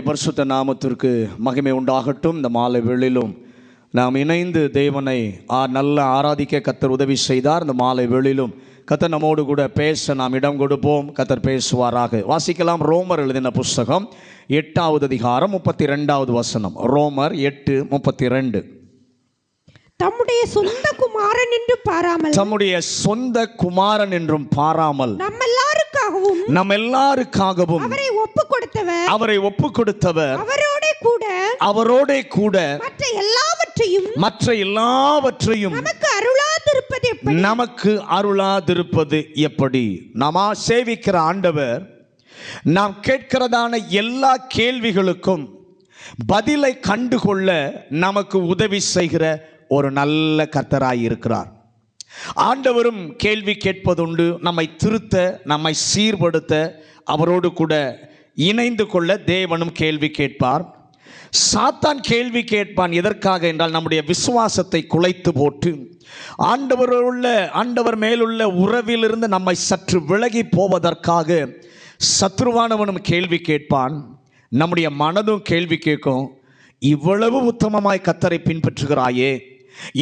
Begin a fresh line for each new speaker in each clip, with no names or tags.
பரிசுத்த நாமத்திற்கு மகிமை உண்டாகட்டும். இந்த மாலை வேளையிலும் நாம் இணைந்து தேவனை நல்ல ஆராதிக்க கர்த்தர் உதவி செய்தார். இந்த மாலை வேளையிலும் கர்த்தர் நம்மோடு கூட பேச நாம் இடம் கொடுப்போம். கர்த்தர் பேசுவாராக. வாசிக்கலாம். ரோமர் எழுதின புஸ்தகம் 8வது அதிகாரம் 32வது வசனம். ரோமர் 8:32.
தம்முடைய சொந்த குமாரன் என்றும் பாராமல்,
தம்முடைய சொந்த குமாரன் என்றும் பாராமல், நம்ம எல்லாருக்காகவும் அவரை ஒப்பு கொடுத்தவர், அவரோட கூட மற்ற எல்லாவற்றையும் நமக்கு அருளாதிருப்பது எப்படி? நாம் சேவிக்கிற ஆண்டவர் நாம் கேட்கிறதான எல்லா கேள்விகளுக்கும் பதிலை கண்டுகொள்ள நமக்கு உதவி செய்கிற ஒரு நல்ல கர்த்தராய் இருக்கிறார். ஆண்டவரும் கேள்வி கேட்பதுண்டு. நம்மை திருத்த, நம்மை சீர்படுத்த, அவரோடு கூட இணைந்து கொள்ள தேவனும் கேள்வி கேட்பார். சாத்தான் கேள்வி கேட்பான். எதற்காக என்றால் நம்முடைய விசுவாசத்தை குலைத்து போட்டு ஆண்டவர் மேலுள்ள உறவிலிருந்து நம்மை சற்று விலகி போவதற்காக சத்ருவானவனும் கேள்வி கேட்பான். நம்முடைய மனதும் கேள்வி கேட்கும். இவ்வளவு உத்தமமாய் கர்த்தரை பின்பற்றுகிறாயே,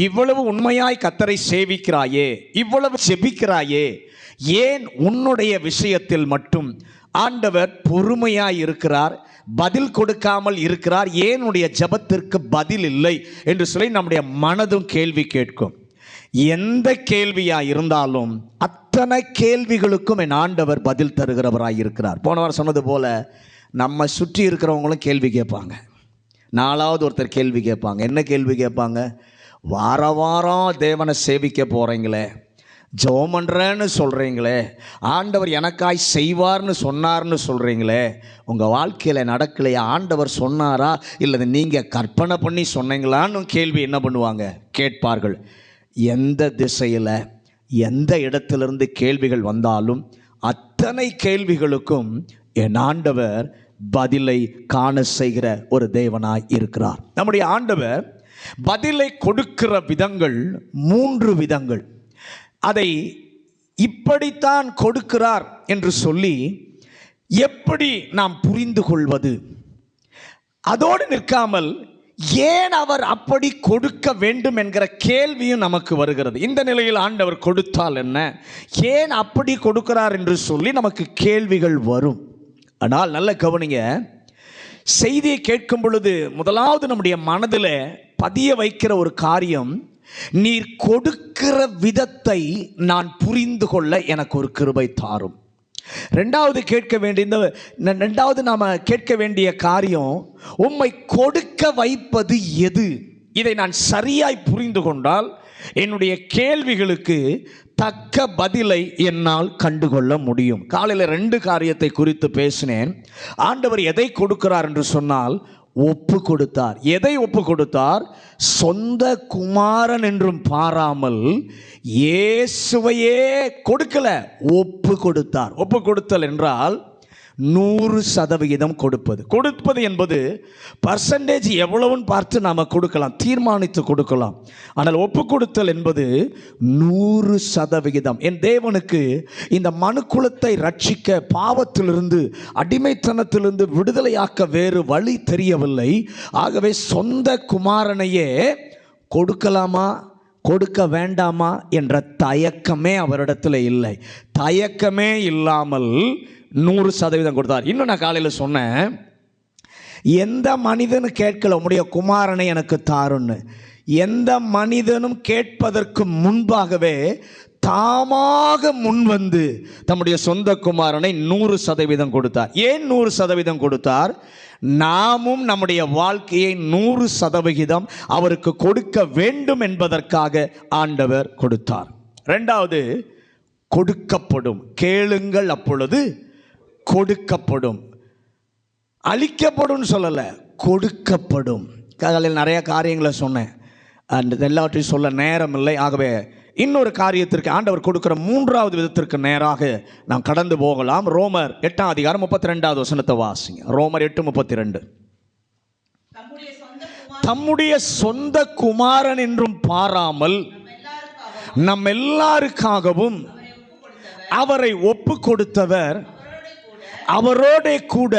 இவ்வளவு உண்மையாய் கர்த்தரை சேவிக்கிறாயே, இவ்வளவு செபிக்கிறாயே, ஏன் உன்னுடைய விஷயத்தில் மட்டும் ஆண்டவர் பொறுமையாய் இருக்கிறார், பதில் கொடுக்காமல் இருக்கிறார், ஏன் உன்னுடைய ஜெபத்திற்கு பதில் இல்லை என்று சொல்லி நம்முடைய மனதும் கேள்வி கேட்கும். எந்த கேள்வியாக இருந்தாலும் அத்தனை கேள்விகளுக்கும் என் ஆண்டவர் பதில் தருகிறவராய் இருக்கிறார். போனவர் சொன்னது போல நம்ம சுற்றி இருக்கிறவங்களும் கேள்வி கேட்பாங்க. நாலாவது ஒருத்தர் கேள்வி கேட்பாங்க. என்ன கேள்வி கேட்பாங்க? வாரம் தேவனை சேவிக்க போகிறீங்களே, ஜெபம் பண்ணுறேன்னு சொல்கிறீங்களே, ஆண்டவர் எனக்காய் செய்வார்னு சொன்னார்னு சொல்கிறீங்களே, உங்கள் வாழ்க்கையில் நடக்கலையா? ஆண்டவர் சொன்னாரா இல்லை நீங்கள் கற்பனை பண்ணி சொன்னீங்களான்னு கேள்வி என்ன பண்ணுவாங்க? கேட்பார்கள். எந்த திசையில் எந்த இடத்திலிருந்து கேள்விகள் வந்தாலும் அத்தனை கேள்விகளுக்கும் என் ஆண்டவர் பதிலை காண செய்கிற ஒரு தேவனாய் இருக்கிறார். நம்முடைய ஆண்டவர் பதிலை கொடுக்கிற விதங்கள் 3 விதங்கள். அதை இப்படித்தான் கொடுக்கிறார் என்று சொல்லி எப்படி நாம் புரிந்து கொள்வது? அதோடு நிற்காமல் ஏன் அவர் அப்படி கொடுக்க வேண்டும் என்கிற கேள்வியும் நமக்கு வருகிறது. இந்த நிலையில் ஆண்டவர் கொடுத்தால் என்ன, ஏன் அப்படி கொடுக்கிறார் என்று சொல்லி நமக்கு கேள்விகள் வரும். ஆனால் நல்ல கவனிங்க, செய்தியை கேட்கும் பொழுது முதலாவது நம்முடைய மனதில் பதிய வைக்கிற ஒரு காரியம், நீர் கொடுக்கிற விதத்தை நான் புரிந்து கொள்ள எனக்கு ஒரு கிருபை தாரும். ரெண்டாவது நாம கேட்க வேண்டிய காரியம், உம்மை கொடுக்க வைப்பது எது? இதை நான் சரியாய் புரிந்து கொண்டால் என்னுடைய கேள்விகளுக்கு தக்க பதிலை என்னால் கண்டுகொள்ள முடியும். காலையில் 2 காரியத்தை குறித்து பேசினேன். ஆண்டவர் எதை கொடுக்கிறார் என்று சொன்னால் ஒப்பு கொடுத்தார். எதை ஒப்பு கொடுத்தார்? சொந்த குமாரன் என்றும் பாராமல் இயேசுவையே கொடுக்கல, ஒப்பு கொடுத்தார். ஒப்பு கொடுத்தல் என்றால் 100% கொடுப்பது என்பது பர்சன்டேஜ் எவ்வளவுன்னு பார்த்து நாம் கொடுக்கலாம், தீர்மானித்து கொடுக்கலாம். ஆனால் ஒப்பு கொடுத்தல் என்பது 100%. என் தேவனுக்கு இந்த மனுக்குலத்தை ரட்சிக்க, பாவத்திலிருந்து அடிமைத்தனத்திலிருந்து விடுதலையாக்க வேறு வழி தெரியவில்லை. ஆகவே சொந்த குமாரனையே கொடுக்கலாமா கொடுக்க வேண்டாமா என்ற தயக்கமே அவரிடத்தில் இல்லை. தயக்கமே இல்லாமல் 100% கொடுத்தார். இன்னும் நான் காலையில் சொன்னேன், எந்த மனிதனும் கேட்கல உம்முடைய குமாரனை எனக்கு தாருன்னு. எந்த மனிதனும் கேட்பதற்கு முன்பாகவே தாமாக முன்வந்து தம்முடைய சொந்த குமாரனை 100% கொடுத்தார். ஏன் 100% கொடுத்தார்? நாமும் நம்முடைய வாழ்க்கையை 100% அவருக்கு கொடுக்க வேண்டும் என்பதற்காக ஆண்டவர் கொடுத்தார். ரெண்டாவது, கொடுக்கப்படும். கேளுங்கள் அப்பொழுது கொடுக்கப்படும். அளிக்கப்படும் சொல்லலை, கொடுக்கப்படும். காலையில் நிறைய காரியங்களை சொன்னேன், அந்த எல்லாவற்றையும் சொல்ல நேரம் இல்லை. ஆகவே இன்னொரு காரியத்திற்கு ஆண்டவர் கொடுக்கிற 3வது விதத்திற்கு நேராக நாம் கடந்து போகலாம். ரோமர் 8ம் அதிகாரம் 32வது வசனத்தை வாசிங்க. ரோமர் 8:32. தம்முடைய சொந்த குமாரன் என்றும் பாராமல் நம் எல்லாருக்காகவும் அவரை ஒப்பு கொடுத்தவர், அவரோட கூட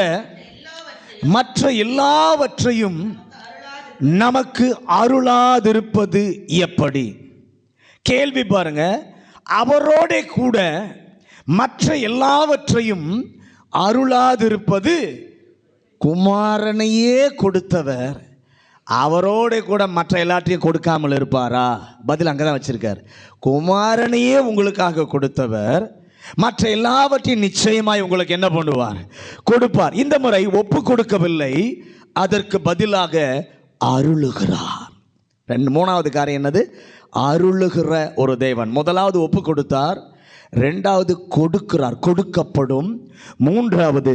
மற்ற எல்லாவற்றையும் நமக்கு அருளாதிருப்பது எப்படி? கேள்வி பாருங்க. அவரோட கூட மற்ற எல்லாவற்றையும் அருளாதிருப்பது, குமாரனையே கொடுத்தவர் அவரோட கூட மற்ற எல்லாத்தையும் கொடுக்காமல் இருப்பாரா? பதில் அங்கே தான் வச்சிருக்கார். குமாரனையே உங்களுக்காக கொடுத்தவர் மற்ற எல்லாவற்றையும் நிச்சயமாய் உங்களுக்கு என்ன பண்ணுவார்? கொடுப்பார். இந்த முறை ஒப்பு கொடுக்கவில்லை, அதற்கு பதிலாக அருளுகிறார். மூணாவது காரியம் என்னது? அருளுகிற ஒரு தேவன். முதலாவது ஒப்பு கொடுத்தார், ரெண்டாவது கொடுக்கிறார், கொடுக்கப்படும், மூன்றாவது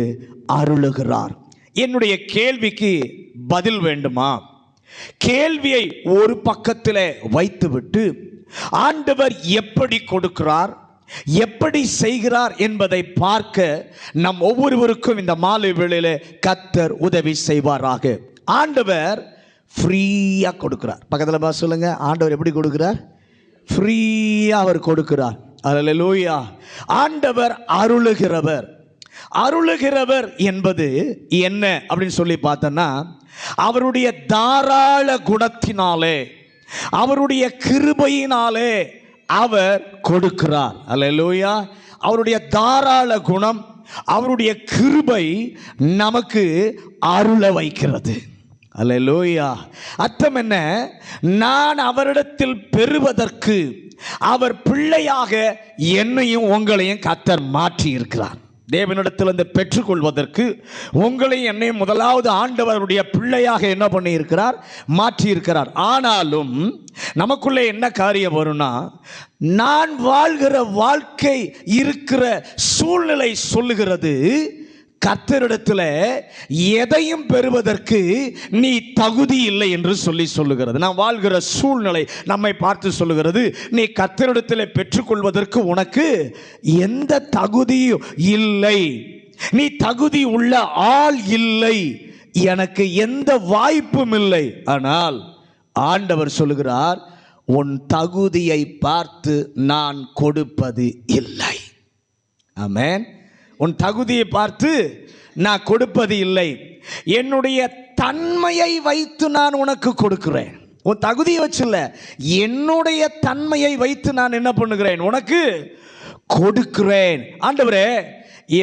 அருளுகிறார். என்னுடைய கேள்விக்கு பதில் வேண்டுமா? கேள்வியை ஒரு பக்கத்தில் வைத்துவிட்டு ஆண்டவர் எப்படி கொடுக்கிறார், எப்படி செய்கிறார் என்பதை பார்க்க நம் ஒவ்வொருவருக்கும் இந்த மாலை வேளையிலே கர்த்தர் உதவி செய்வாராக. ஆண்டவர் ஃப்ரீயா கொடுக்கிறார். பக்கத்தில் சொல்லுங்க, ஆண்டவர் எப்படி கொடுக்கிறார்? ஃப்ரீயா அவர் கொடுக்கிறார். அல்லேலூயா. ஆண்டவர் அருளுகிறவர். அருளுகிறவர் என்பது என்ன அப்படின்னு சொல்லி பார்த்தோன்னா, அவருடைய தாராள குணத்தினாலே, அவருடைய கிருபையினாலே அவர் கொடுக்கிறார். அல்லேலூயா. அவருடைய தாராள குணம், அவருடைய கிருபை நமக்கு அருள வைக்கிறது. அல்லேலூயா. அர்த்தம் என்ன? நான் அவரிடத்தில் பெறுவதற்கு அவர் பிள்ளையாக என்னையும் உங்களையும் கர்த்தர் மாற்றி இருக்கிறார். தேவனிடத்திலிருந்து பெற்றுக்கொள்வதற்கு உங்களையும் என்னையும் முதலாவது ஆண்டவருடைய பிள்ளையாக என்ன பண்ணி இருக்கிறார்? மாற்றி இருக்கிறார். ஆனாலும் நமக்குள்ளே என்ன காரியம் வரும்னா, நான் வாழ்கிற வாழ்க்கை இருக்கிற சூழ்நிலை சொல்லுகிறது, கர்த்தரிடத்தில் எதையும் பெறுவதற்கு நீ தகுதி இல்லை என்று சொல்லுகிறது. நான் வாழ்கிற சூழ்நிலை நம்மை பார்த்து சொல்லுகிறது, நீ கர்த்தரிடத்தில் பெற்றுக்கொள்வதற்கு உனக்கு எந்த தகுதியும் இல்லை, நீ தகுதி உள்ள ஆள் இல்லை, எனக்கு எந்த வாய்ப்பும் இல்லை. ஆனால் ஆண்டவர் சொல்லுகிறார், உன் தகுதியை பார்த்து நான் கொடுப்பது இல்லை. ஆமென். உன் தகுதியை பார்த்து நான் கொடுப்பது இல்லை, என்னுடைய தன்மையை வைத்து நான் உனக்கு கொடுக்கிறேன். உன் தகுதியை வச்சில்ல, என்னுடைய தன்மையை வைத்து நான் என்ன பண்ணுகிறேன்? உனக்கு கொடுக்கிறேன். ஆண்டவரே,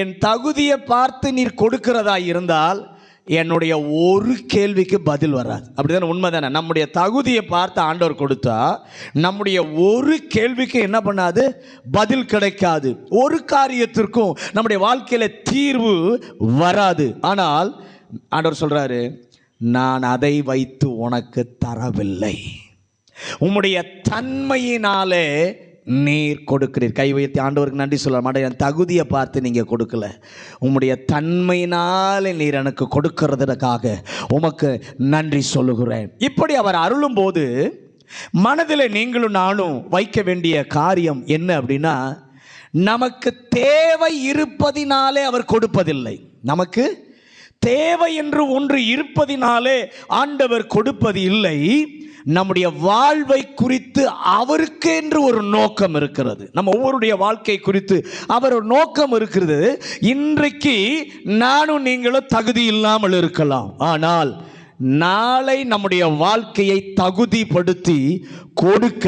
என் தகுதியை பார்த்து நீர் கொடுக்கிறதா இருந்தால் என்னுடைய ஒரு கேள்விக்கு பதில் வராது. அப்படிதானே? உண்மைதானே? நம்முடைய தகுதியை பார்த்து ஆண்டவர் கொடுத்தா நம்முடைய ஒரு கேள்விக்கு என்ன பண்ணாது? பதில் கிடைக்காது. ஒரு காரியத்திற்கும் நம்முடைய வாழ்க்கையில தீர்வு வராது. ஆனால் ஆண்டவர் சொல்றாரு, நான் அதை வைத்து உனக்கு தரவில்லை, உம்முடைய தன்மையினாலே நீர் கொடுக்கிறீர். கை வைத்து ஆண்டவருக்கு நன்றி சொல்ல மாட்டேன். என் தகுதியை பார்த்து நீங்கள் கொடுக்கல, உம்முடைய தன்மையினாலே நீர் எனக்கு கொடுக்கிறதுக்காக உமக்கு நன்றி சொல்லுகிறேன். இப்படி அவர் அருளும் போது மனதில் நீங்களும் நானும் வைக்க வேண்டிய காரியம் என்ன அப்படின்னா, நமக்கு தேவை இருப்பதினாலே அவர் கொடுப்பதில்லை. நமக்கு தேவை என்று ஒன்று இருப்பதினாலே ஆண்டவர் கொடுப்பது இல்லை. நம்முடைய வாழ்வை குறித்து அவருக்கு என்று ஒரு நோக்கம் இருக்கிறது. நம்ம ஒவ்வொருடைய வாழ்க்கை குறித்து அவர் ஒரு நோக்கம் இருக்கிறது. இன்றைக்கு நானும் நீங்களும் தகுதி இல்லாமல் இருக்கலாம், ஆனால் நாளை நம்முடைய வாழ்க்கையை தகுதிப்படுத்தி கொடுக்க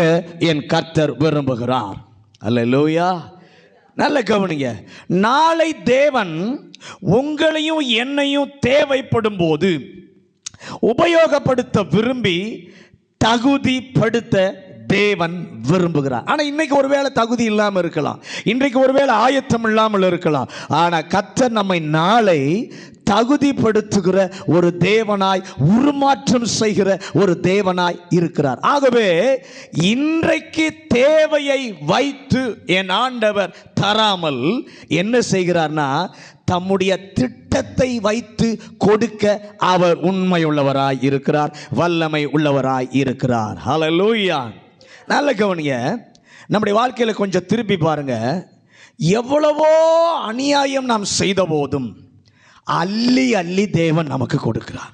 என் கர்த்தர் விரும்புகிறார். அல்லேலூயா. நல்ல கவனிங்க. நாளை தேவன் உங்களையும் என்னையும் தேவைப்படும் போது உபயோகப்படுத்த விரும்பி தகுதிப்படுத்த தேவன் விரும்புகிறார். ஆனால் இன்னைக்கு ஒருவேளை தகுதி இல்லாமல் இருக்கலாம், இன்றைக்கு ஒருவேளை ஆயத்தம் இல்லாமல் இருக்கலாம். ஆனால் கர்த்தர் நம்மை நாளை தகுதிப்படுத்துகிற ஒரு தேவனாய், உருமாற்றம் செய்கிற ஒரு தேவனாய் இருக்கிறார். ஆகவே இன்றைக்கு தேவையை வைத்து என் ஆண்டவர் தராமல் என்ன செய்கிறார்னா, தம்முடைய திட்டத்தை வைத்து கொடுக்க அவர் உண்மையுள்ளவராய் இருக்கிறார், வல்லமை உள்ளவராய் இருக்கிறார். ஹல்லேலூயா. நல்ல கவனிங்க. நம்முடைய வாழ்க்கையில் கொஞ்சம் திருப்பி பாருங்க. எவ்வளவோ அநியாயம் நாம் செய்த போதும் அள்ளி அள்ளி தேவன் நமக்கு கொடுக்கிறார்.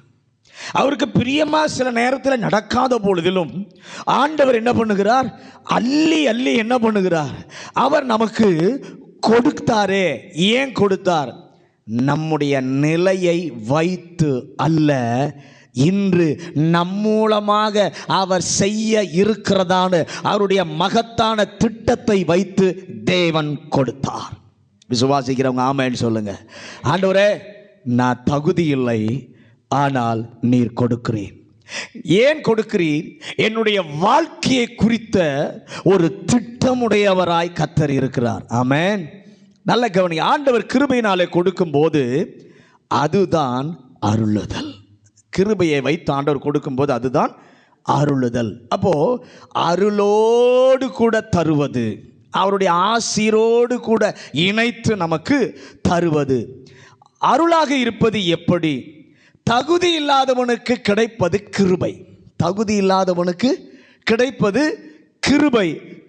அவருக்கு பிரியமா சில நேரத்தில் நடக்காத பொழுதிலும் ஆண்டவர் என்ன பண்ணுகிறார்? அள்ளி அள்ளி என்ன பண்ணுகிறார்? அவர் நமக்கு கொடுத்தாரே. ஏன் கொடுத்தார்? நம்முடைய நிலையை வைத்து அல்ல, இன்று நம் மூலமாக அவர் செய்ய இருக்கிறதான அவருடைய மகத்தான திட்டத்தை வைத்து தேவன் கொடுத்தார். விசுவாசிக்கிறவங்க ஆமென் சொல்லுங்க. ஆண்டவரே, நான் தகுதி இல்லை, ஆனால் நீர் கொடுக்கிறீர். ஏன் கொடுக்கிறீர்? என்னுடைய வாழ்க்கையை குறித்த ஒரு திட்டமுடையவராய் கர்த்தர் இருக்கிறார். ஆமென். நல்ல கவனி. ஆண்டவர் கிருபையினாலே கொடுக்கும்போது அதுதான் அருளுதல். கிருபையை வைத்து ஆண்டவர் கொடுக்கும்போது அதுதான் அருளுதல். அப்போ அருளோடு கூட தருவது, அவருடைய ஆசீரோடு கூட இணைத்து நமக்கு தருவது. அருளாக இருப்பது எப்படி? தகுதி இல்லாதவனுக்கு கிடைப்பது கிருபை. தகுதி இல்லாதவனுக்கு கிடைப்பது கிருபை.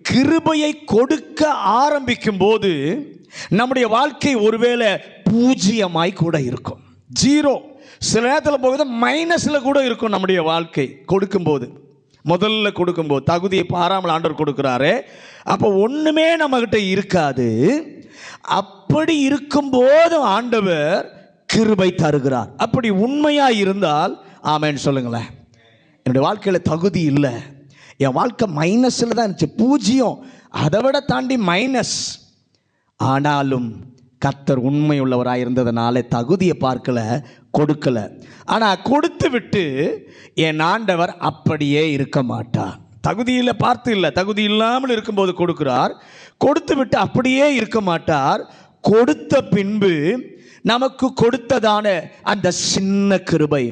கிருபையை கொடுக்க ஆரம்பிக்கும் போது நம்முடைய வாழ்க்கை ஒருவேளை பூஜ்ஜியமாய் கூட இருக்கும், ஜீரோ. சில நேரத்தில் போகுது மைனஸில் கூட இருக்கும் நம்முடைய வாழ்க்கை. கொடுக்கும்போது, முதல்ல கொடுக்கும்போது தகுதியை பாராமல் ஆண்டவர் கொடுக்குறாரு, அப்போ ஒன்றுமே நம்மகிட்ட இருக்காது. அப்படி இருக்கும்போது ஆண்டவர் கிருபை தருகிறார். அப்படி உண்மையாக இருந்தால் ஆமென் சொல்லுங்களேன். என்னுடைய வாழ்க்கையில் தகுதி இல்லை, என் வாழ்க்கை மைனஸில் தான் இருந்துச்சு, பூஜ்ஜியம், அதை விட தாண்டி மைனஸ். ஆனாலும் கர்த்தர் உண்மை உள்ளவராக இருந்ததுனால தகுதியை பார்க்கல, கொடுக்கல. ஆனால் கொடுத்து விட்டு என் ஆண்டவர் அப்படியே இருக்க மாட்டார். தகுதியில் பார்த்து இல்லை, தகுதி இல்லாமல் இருக்கும்போது கொடுக்கிறார். கொடுத்து விட்டு அப்படியே இருக்க மாட்டார். கொடுத்த பின்பு நமக்கு கொடுத்ததான அந்த சின்ன கிருபை,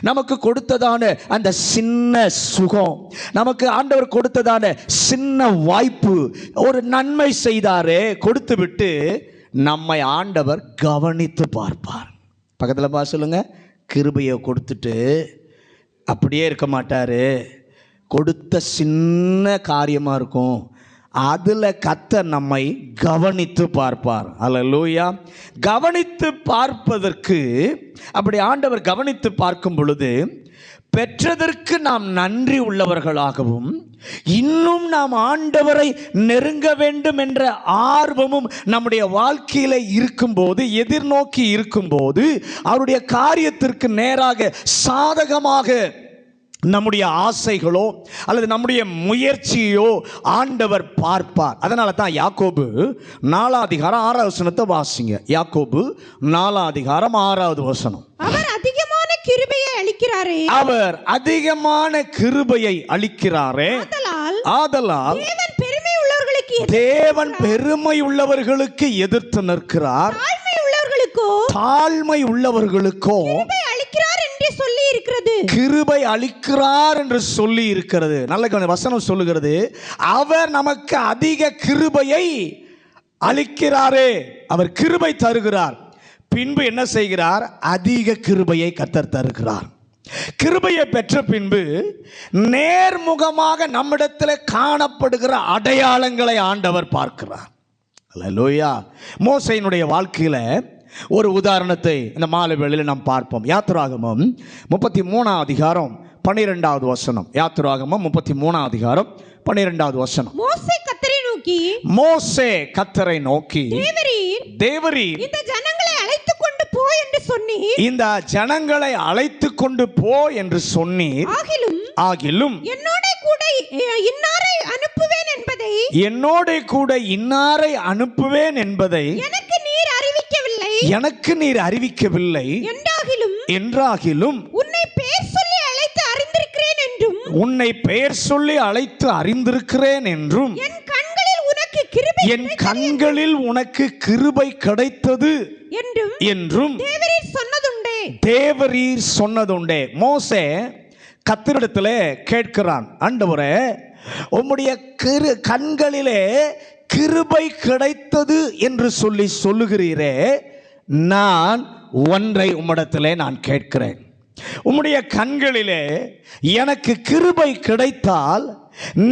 நமக்கு கொடுத்ததான அந்த சின்ன சுகம், நமக்கு ஆண்டவர் கொடுத்ததான சின்ன வாய்ப்பு, ஒரு நன்மை செய்தாரே, கொடுத்து விட்டு நம்மை ஆண்டவர் கவனித்து பார்ப்பார். பக்கத்தில் பா சொல்லுங்க, கிருபையை கொடுத்துட்டு அப்படியே இருக்க மாட்டார். கொடுத்த சின்ன காரியமாக இருக்கும், அதில் கர்த்தர் நம்மை கவனித்து பார்ப்பார். அல்லேலூயா. கவனித்து பார்ப்பதற்கு, அப்படி ஆண்டவர் கவனித்து பார்க்கும் பொழுது பெற்றதற்கு நாம் நன்றி உள்ளவர்களாகவும், இன்னும் நாம் ஆண்டவரை நெருங்க வேண்டும் என்ற ஆர்வமும் நம்முடைய வாழ்க்கையில் இருக்கும்போது, எதிர்நோக்கி இருக்கும்போது, அவருடைய காரியத்திற்கு நேராக சாதகமாக நம்முடைய ஆசைகளோ அல்லது நம்முடைய முயற்சியோ ஆண்டவர் பார்ப்பார். அதனால தான் யாக்கோபு 4:6 வாசிங்க. யாக்கோபு 4:6
அவர் அதிகமான கிருபையை அளிக்கிறாரே,
அவர் அதிகமான கிருபையை அளிக்கிறாரே, ஆதலால் தேவன் பெருமை உள்ளவர்களுக்கு எதிர்த்து நிற்கிறார், தாழ்மை உள்ளவர்களுக்கோ
சொல்லி இருக்கிறது,
கிருபை அளிக்கிறார் என்று சொல்லி இருக்கிறது. நல்ல வசனம் சொல்லுகிறது, அவர் நமக்கு அதிக கிருபையை அளிக்கிறாரே, அவர் கிருபை தருகிறார். பின்பு என்ன செய்கிறார்? அதிக கிருபையை கர்த்தர் தருகிறார். கிருபையை பெற்ற பின்பு நேர்முகமாக நம்மிடத்தில் காணப்படுகிற அடையாளங்களை ஆண்டவர் பார்க்கிறார். அல்லேலூயா. மோசேயினுடைய வாழ்க்கையில ஒரு உதாரணத்தை இந்த மாலை வேளையில் நாம் பார்ப்போம். யாத்திராகமம் 33:12. யாத்திராகமம் 33:12. மோசே கர்த்தரை நோக்கி, தேவரீர்
இந்த ஜனங்களை அழைத்துக் கொண்டு போ என்று சொன்னீர்,
இந்த ஜனங்களை அழைத்துக் கொண்டு போ என்று சொன்னீர். ஆகிலும்
என்னோட கூட இன்னாரை அனுப்புவேன் என்பதை
எனக்கு நீர் அறிவிக்கவில்லை என்றாகிலும்
உன்னை
பெயர் சொல்லி அழைத்து அறிந்திருக்கிறேன் என்றும் என் கண்களில் உனக்கு கிருபை கிடைத்தது என்றும் தேவரீர் சொன்னதுண்டே. மோசே கர்த்தரிடத்திலே கேட்கிறான், ஆண்டவரே, உம்முடைய கண்களிலே கிருபை கிடைத்தது என்று சொல்லுகிறீரே, நான் ஒன்றை உம்மிடத்திலே நான் கேட்கிறேன். உம்முடைய கண்களிலே எனக்கு கிருபை கிடைத்தால்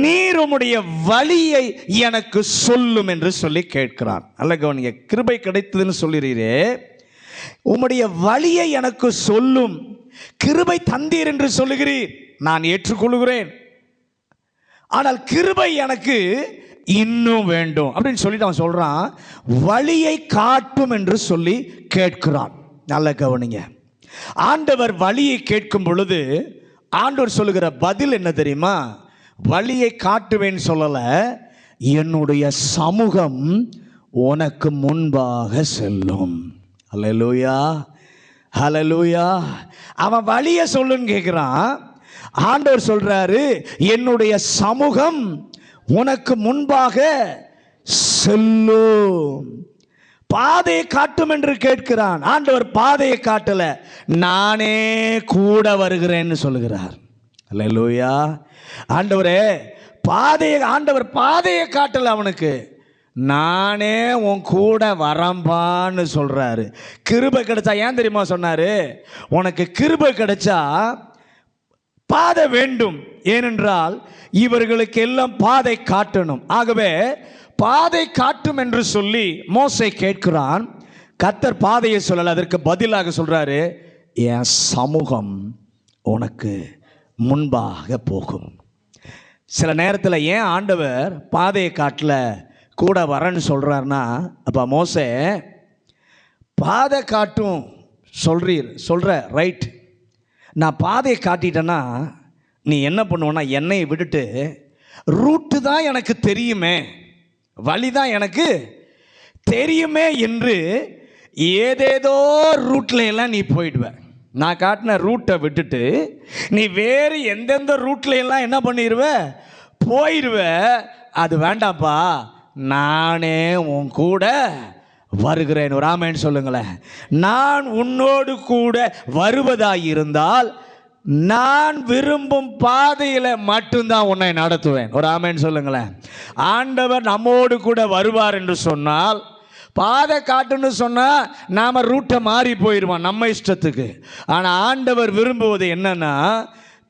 நீர் உம்முடைய வழியை எனக்கு சொல்லும் என்று சொல்லி கேட்கிறான். அல்ல கவனிங்க, கிருபை கிடைத்ததுன்னு சொல்லுறீரே, உம்முடைய வழியை எனக்கு சொல்லும். கிருபை தந்தீர் என்று சொல்லுகிறீர், நான் ஏற்றுக்கொள்கிறேன். ஆனால் கிருபை எனக்கு இன்னும் வேண்டும் அப்படின்னு சொல்லிட்டு அவன் சொல்றான், வழியை காட்டும் என்று சொல்லி கேட்கிறான். நல்ல கவனிங்க. ஆண்டவர் வழியை கேட்கும் பொழுது ஆண்டவர் சொல்லுகிற பதில் என்ன தெரியுமா? வழியை காட்டுவேன்னு சொல்லல, என்னுடைய சமூகம் உனக்கு முன்பாக செல்லும். ஹல்லேலூயா, ஹல்லேலூயா. அவன் வழியை சொல்லுன்னு கேட்கிறான். ஆண்டவர் சொல்றாரு, என்னுடைய சமூகம் உனக்கு முன்பாக செல்லும். பாதையை காட்டும் என்று கேட்கிறான். ஆண்டவர் பாதையை காட்டல, நானே கூட வருகிறேன்னு சொல்லுகிறார். அல்லேலூயா. ஆண்டவரே ஆண்டவர் பாதையை காட்டல அவனுக்கு, நானே உன் கூட வரம்பான்னு சொல்றாரு. கிருபை கிடைச்சா, ஏன் தெரியுமா சொன்னாரு? உனக்கு கிருபை கிடைச்சா பாதை வேண்டும், ஏனென்றால் இவர்களுக்கு எல்லாம் பாதை காட்டணும். ஆகவே பாதை காட்டும் என்று சொல்லி மோசே கேட்கிறான். கர்த்தர் பாதையை சொல்லல, அதற்கு பதிலாக சொல்றாரு, என் சமூகம் உனக்கு முன்பாக போகும். சில நேரத்தில் ஏன் ஆண்டவர் பாதையை காட்டல, கூட வரன்னு சொல்றாருன்னா, அப்போ மோசே பாதை காட்டும் சொல்ற ரைட், நான் பாதையை காட்டிட்டேன்னா நீ என்ன பண்ணுவேன்னா, என்னை விட்டுட்டு ரூட்டு தான் எனக்கு தெரியுமே, வழி தான் எனக்கு தெரியுமே என்று ஏதேதோ ரூட்ல எல்லாம் நீ போயிடுவ. நான் காட்டின ரூட்டை விட்டுட்டு நீ வேறு எந்தெந்த ரூட்ல எல்லாம் என்ன பண்ணிடுவ, போயிடுவ. அது வேண்டாப்பா, நானே உன் கூட வருகிறேன். ஒரு ஆமென் சொல்லுங்களேன். நான் உன்னோடு கூட வருவதாயிருந்தால் நான் விரும்பும் பாதையில் மட்டும்தான் உன்னை நடத்துவேன். ஒரு ஆமென் சொல்லுங்களேன். ஆண்டவர் நம்மோடு கூட வருவார் என்று சொன்னால், பாதை காட்டுன்னு சொன்னால் நாம் ரூட்டை மாறி போயிடுவோம் நம்ம இஷ்டத்துக்கு. ஆனால் ஆண்டவர் விரும்புவது என்னன்னா,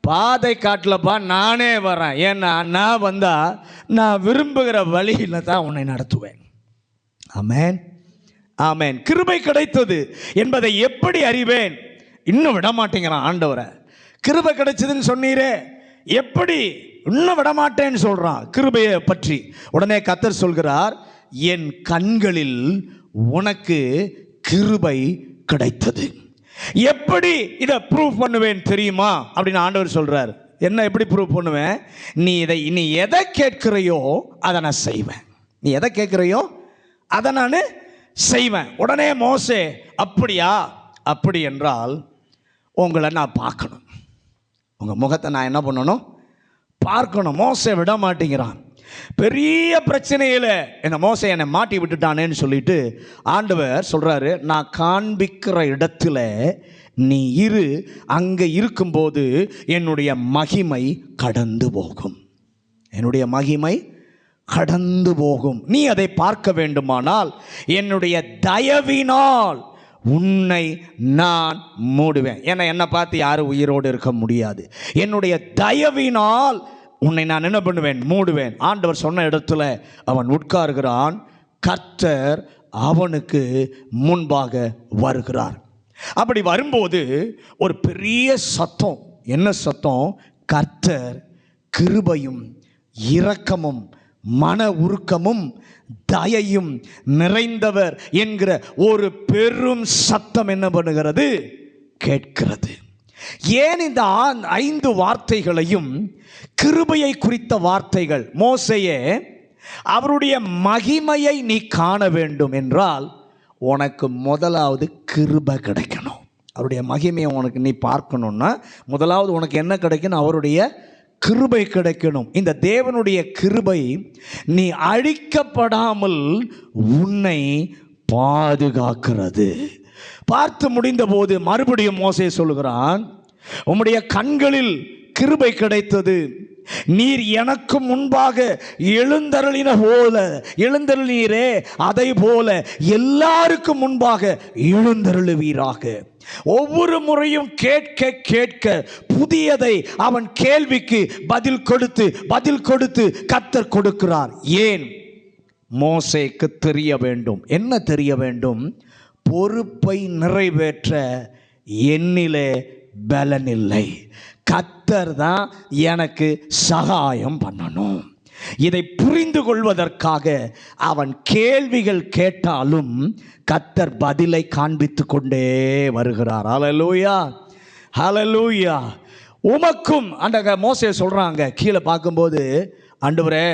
பாதை காட்டலப்பா, நானே வரேன். ஏன்னா நான் வந்தால் நான் விரும்புகிற வழியில் தான் உன்னை நடத்துவேன். ஆமென், ஆமென். கிருபை கிடைத்தது என்பதை எப்படி அறிவேன்? இன்னும் விட மாட்டேங்கிறான் ஆண்டவரை. கிருபை கிடைச்சதுன்னு சொன்னீரே, எப்படி இன்னும் விடமாட்டேன்னு சொல்றான் கிருபையை பற்றி. உடனே கர்த்தர் சொல்கிறார், என் கண்களில் உனக்கு கிருபை கிடைத்தது. எப்படி இதை ப்ரூவ் பண்ணுவேன் தெரியுமா அப்படின்னு ஆண்டவர் சொல்றார். என்ன எப்படி ப்ரூவ் பண்ணுவேன்? நீ எதை கேட்கிறையோ அதை நான் செய்வேன். நீ எதை கேட்கிறையோ அதை நான் செய்வேன். உடனே மோசே, அப்படியா? அப்படி என்றால் உங்களை நான் பார்க்கணும், உங்கள் முகத்தை நான் என்ன பண்ணணும், பார்க்கணும். மோசே விட மாட்டேங்கிறான். பெரிய பிரச்சனையில் இந்த மோசே என்னை மாட்டி விட்டுட்டானேன்னு சொல்லிட்டு ஆண்டவர் சொல்கிறாரு, நான் காண்பிக்கிற இடத்துல நீ இரு, அங்கே இருக்கும்போது என்னுடைய மகிமை கடந்து போகும். என்னுடைய மகிமை கடந்து போகும். நீ அதை பார்க்க வேண்டுமானால் என்னுடைய தயவினால் உன்னை நான் மூடுவேன். ஏன்னா என்னை பார்த்து யாரும் உயிரோடு இருக்க முடியாது. என்னுடைய தயவினால் உன்னை நான் என்ன பண்ணுவேன், மூடுவேன். ஆண்டவர் சொன்ன இடத்துல அவன் உட்கார்கிறான். கர்த்தர் அவனுக்கு முன்பாக வருகிறார். அப்படி வரும்போது ஒரு பெரிய சத்தம். என்ன சத்தம்? கர்த்தர் கிருபையும் இரக்கமும் மன உருக்கமும் தயையும் நிறைந்தவர் என்கிற ஒரு பெரும் சத்தம் என்ன பண்ணுகிறது, கேட்கிறது. ஏன் இந்த 5 வார்த்தைகளையும் கிருபையை குறித்த வார்த்தைகள்? மோசேயே, அவருடைய மகிமையை நீ காண வேண்டும் என்றால் உனக்கு முதலாவது கிருபை கிடைக்கணும். அவருடைய மகிமையை உனக்கு நீ பார்க்கணும்னா முதலாவது உனக்கு என்ன கிடைக்கணும்? அவருடைய கிருபை கிடைக்கணும். இந்த தேவனுடைய கிருபை நீ அழிக்கப்படாமல் உன்னை பாதுகாக்கிறது. பார்த்து முடிந்த போது மறுபடியும் மோசே சொல்லுகிறான், உம்முடைய கண்களில் கிருபை கிடைத்தது. நீர் எனக்கு முன்பாக எழுந்தருளினீரே, அதை போல எல்லாருக்கும் முன்பாக எழுந்தருளுவீராக. ஒவ்வொரு முறையும் கேட்க கேட்க புதியதை அவன் கேள்விக்கு பதில் கொடுத்து கர்த்தர் கொடுக்கிறார். ஏன்? மோசேக்கு தெரிய வேண்டும். என்ன தெரிய வேண்டும்? பொறுப்பை நிறைவேற்ற என்னிலே பலன் இல்லை, கர்த்தர் தான் எனக்கு சகாயம் பண்ணணும். இதை புரிந்து கொள்வதற்காக அவன் கேள்விகள் கேட்டாலும் கர்த்தர் பதிலை காண்பித்து கொண்டே வருகிறார். ஹல்லேலூயா, ஹல்லேலூயா. உமக்கும் அந்த மோசே சொல்றாங்க, கீழே பார்க்கும்போது, ஆண்டவரே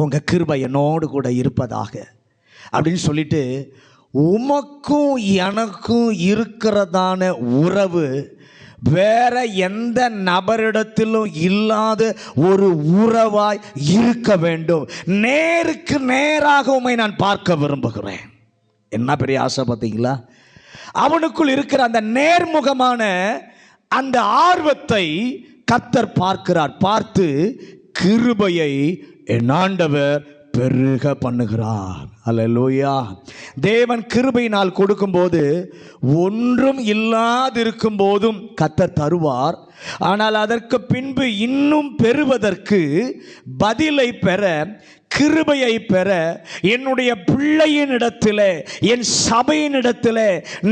உங்க கிருபை என்னோடு கூட இருப்பதாக அப்படின்னு சொல்லிட்டு, உமக்கும் எனக்கும் இருக்கிறதான உறவு வேற எந்த நபரிடத்திலும் இல்லாத ஒரு உறவாய் இருக்க வேண்டும். நேருக்கு நேராக உம்மை நான் பார்க்க விரும்புகிறேன். என்ன பெரிய ஆசை பார்த்தீங்களா? அவனுக்குள் இருக்கிற அந்த நேர்முகமான அந்த ஆர்வத்தை கர்த்தர் பார்க்கிறார். பார்த்து கிருபையை என் ஆண்டவர் பெருக பண்ணுகிறார். அல்லேலூயா. தேவன் கிருபையினால் கொடுக்கும்போது ஒன்றும் இல்லாதிருக்கும் போதும் கர்த்தர் தருவார். ஆனால் அதற்கு பின்பு இன்னும் பெறுவதற்கு, பதிலை பெற, கிருபையை பெற, என்னுடைய பிள்ளையினிடத்தில், என் சபையினிடத்தில்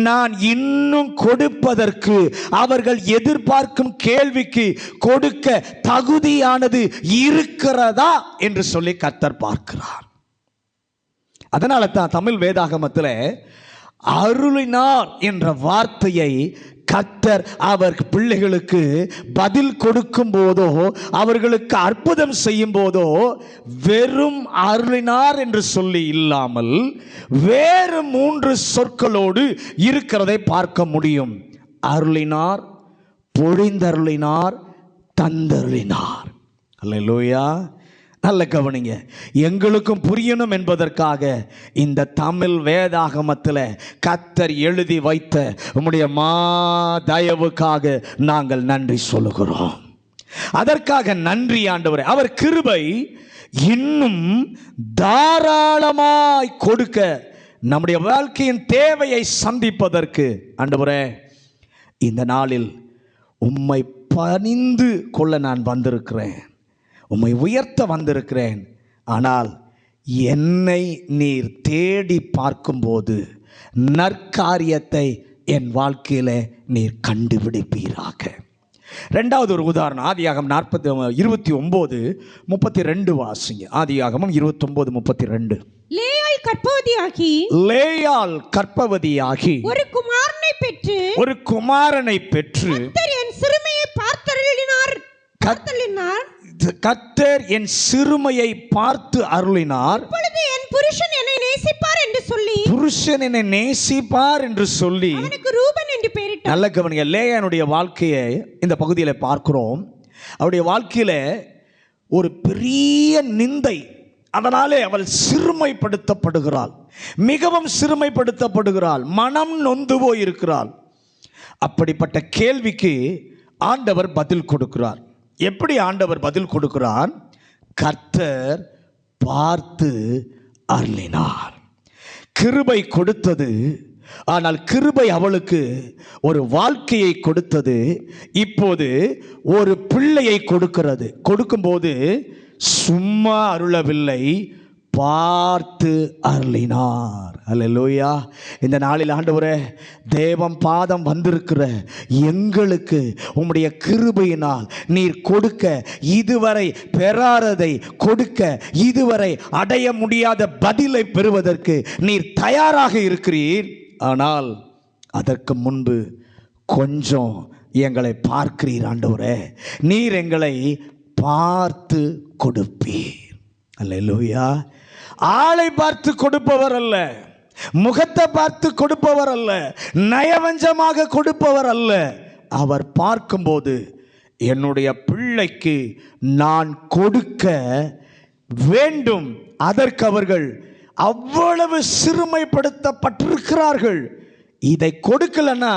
நான் இன்னும் கொடுப்பதற்கு, அவர்கள் எதிர்பார்க்கும் கேள்விக்கு கொடுக்க தகுதியானது இருக்கிறதா என்று சொல்லி கர்த்தர் பார்க்கிறார். அதனால தான் தமிழ் வேதாகமத்தில் அருளினார் என்ற வார்த்தையை கர்த்தர் அவர் பிள்ளைகளுக்கு பதில் கொடுக்கும் போதோ, அவர்களுக்கு அற்புதம் செய்யும் போதோ, வெறும் அருளினார் என்று சொல்லி இல்லாமல் வேறு 3 சொற்களோடு இருக்கிறதை பார்க்க முடியும். அருளினார், பொழிந்தருளினார், தந்தருளினார். அல்லேலூயா. நல்ல கவனிங்க. எங்களுக்கும் புரியணும் என்பதற்காக இந்த தமிழ் வேதாகமத்தில் கர்த்தர் எழுதி வைத்த உம்முடைய தயவுக்காக நாங்கள் நன்றி சொல்லுகிறோம். அதற்காக நன்றி ஆண்டவரே. அவர் கிருபை இன்னும் தாராளமாய் கொடுக்க, நம்முடைய வாழ்க்கையின் தேவையை சந்திப்பதற்கு ஆண்டவரே இந்த நாளில் உம்மை பணிந்து கொள்ள நான் வந்திருக்கிறேன், உம்மை உயர்த்த வந்திருக்கிறேன். ஆனால் என்னை நீர் தேடி பார்க்கும்போது நற்காரியத்தை என் வாழ்க்கையில் நீர் கண்டுபிடிப்பீராக. ரெண்டாவது ஒரு உதாரணம், ஆதியாகமம் 29:32 வாசிங்க. ஆதியாகமம் 29:32. லேயாள் கர்ப்பவதியாகி ஒரு குமாரனை பெற்று
என் சிறுமையை பார்த்தருளினார்.
கர்த்தர் என் சிறுமையை பார்த்து அருளினார்.
என் புருஷன் என்னை நேசிப்பார் என்று சொல்லி அவனுக்கு ரூபன் என்று பெயரிட்டார்.
நல்ல கவனிங்க. லேயானுடைய வாழ்க்கையை இந்த பகுதியில் பார்க்கிறோம். அவருடைய வாழ்க்கையில ஒரு பெரிய நிந்தை, அதனாலே அவள் சிறுமைப்படுத்தப்படுகிறாள், மிகவும் சிறுமைப்படுத்தப்படுகிறாள், மனம் நொந்து போயிருக்கிறாள். அப்படிப்பட்ட கேள்விக்கு ஆண்டவர் பதில் கொடுக்கிறார். எப்படி ஆண்டவர் பதில் கொடுக்கிறார்? கர்த்தர் பார்த்து அருளினார். கிருபை கொடுத்தது, ஆனால் கிருபை அவளுக்கு ஒரு வாழ்க்கையை கொடுத்தது. இப்போது ஒரு பிள்ளையை கொடுக்கிறது. கொடுக்கும்போது சும்மா அருளவில்லை, பார்த்து அருளினார். அல்லேலூயா. இந்த நாளில் ஆண்டவரே, தேவன் பாதம் வந்திருக்கிற எங்களுக்கு உம்முடைய கிருபையினால் நீர் கொடுக்க, இதுவரை பெறாததை கொடுக்க, இதுவரை அடைய முடியாத பதிலை பெறுவதற்கு நீர் தயாராக இருக்கிறீர். ஆனால் அதற்கு முன்பு கொஞ்சம் எங்களை பார்க்கிறீர் ஆண்டவரே. நீர் எங்களை பார்த்து கொடுப்பீர். அல்லேலூயா. ஆளை பார்த்து கொடுப்பவர் அல்ல, முகத்தை பார்த்து கொடுப்பவர் அல்ல, நயவஞ்சமாக கொடுப்பவர் அல்ல. அவர் பார்க்கும்போது என்னுடைய பிள்ளைக்கு நான் கொடுக்க வேண்டும், அதற்கு அவர்கள் அவ்வளவு சிறுமைப்படுத்தப்பட்டிருக்கிறார்கள். இதை கொடுக்கலன்னா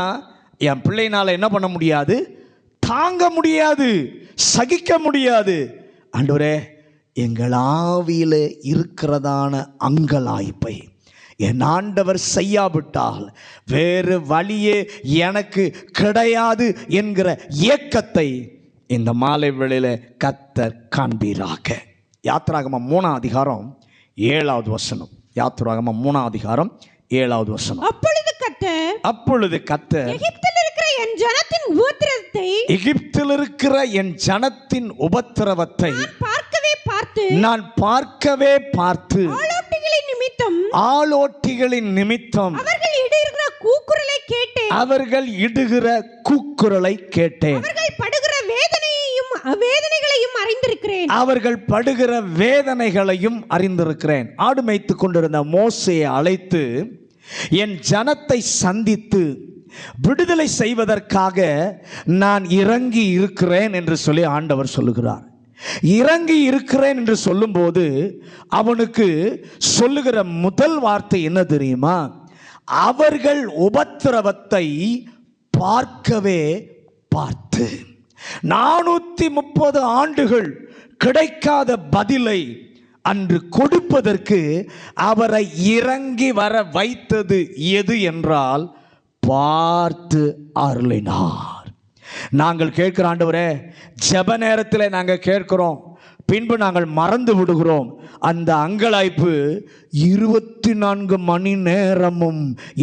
என் பிள்ளைனால என்ன பண்ண முடியாது? தாங்க முடியாது, சகிக்க முடியாது. ஆண்டவரே, எங்கள் ஆவியில் இருக்கிறதான அங்கலாய்ப்பை என் ஆண்டவர் செய்யாவிட்டால் வேறு வழியே எனக்கு கிடையாது என்கிற ஏக்கத்தை இந்த மாலை வேளையில கர்த்தர் காண்பீராக. யாத்திராகமம் 3:7 வசனம். யாத்திராகமம் 3:7 அப்பொழுது கர்த்தர் எகிப்தில் இருக்கிற என் ஜனத்தின் உபத்திரவத்தை நான் பார்க்கவே பார்த்து
ஆளோட்டிகளின் நிமித்தம்
அவர்கள் இடுகிற கூக்குரலை கேட்டேன். அவர்கள் படுகிற வேதனைகளையும் அறிந்திருக்கிறேன். ஆடு மேய்த்துக் கொண்டிருந்த மோசேயை அழைத்து என் ஜனத்தை சந்தித்து விடுதலை செய்வதற்காக நான் இறங்கி இருக்கிறேன் என்று சொல்லி ஆண்டவர் சொல்லுகிறார். இறங்கி இருக்கிறேன் என்று சொல்லும்போது அவனுக்கு சொல்லுகிற முதல் வார்த்தை என்ன தெரியுமா? அவர்கள் உபத்திரவத்தை பார்க்கவே பார்த்து 430 ஆண்டுகள் கிடைக்காத பதிலை அன்று கொடுப்பதற்கு அவரை இறங்கி வர வைத்தது எது என்றால் பார்த்து அருளினார். நாங்கள் கேட்கிற ஆண்டவரே, ஜெப நேரத்தில் நாங்கள் கேட்கிறோம், பின்பு நாங்கள் மறந்து விடுகிறோம். அந்த அங்கலாய்ப்பு 24 மணி நேரமும்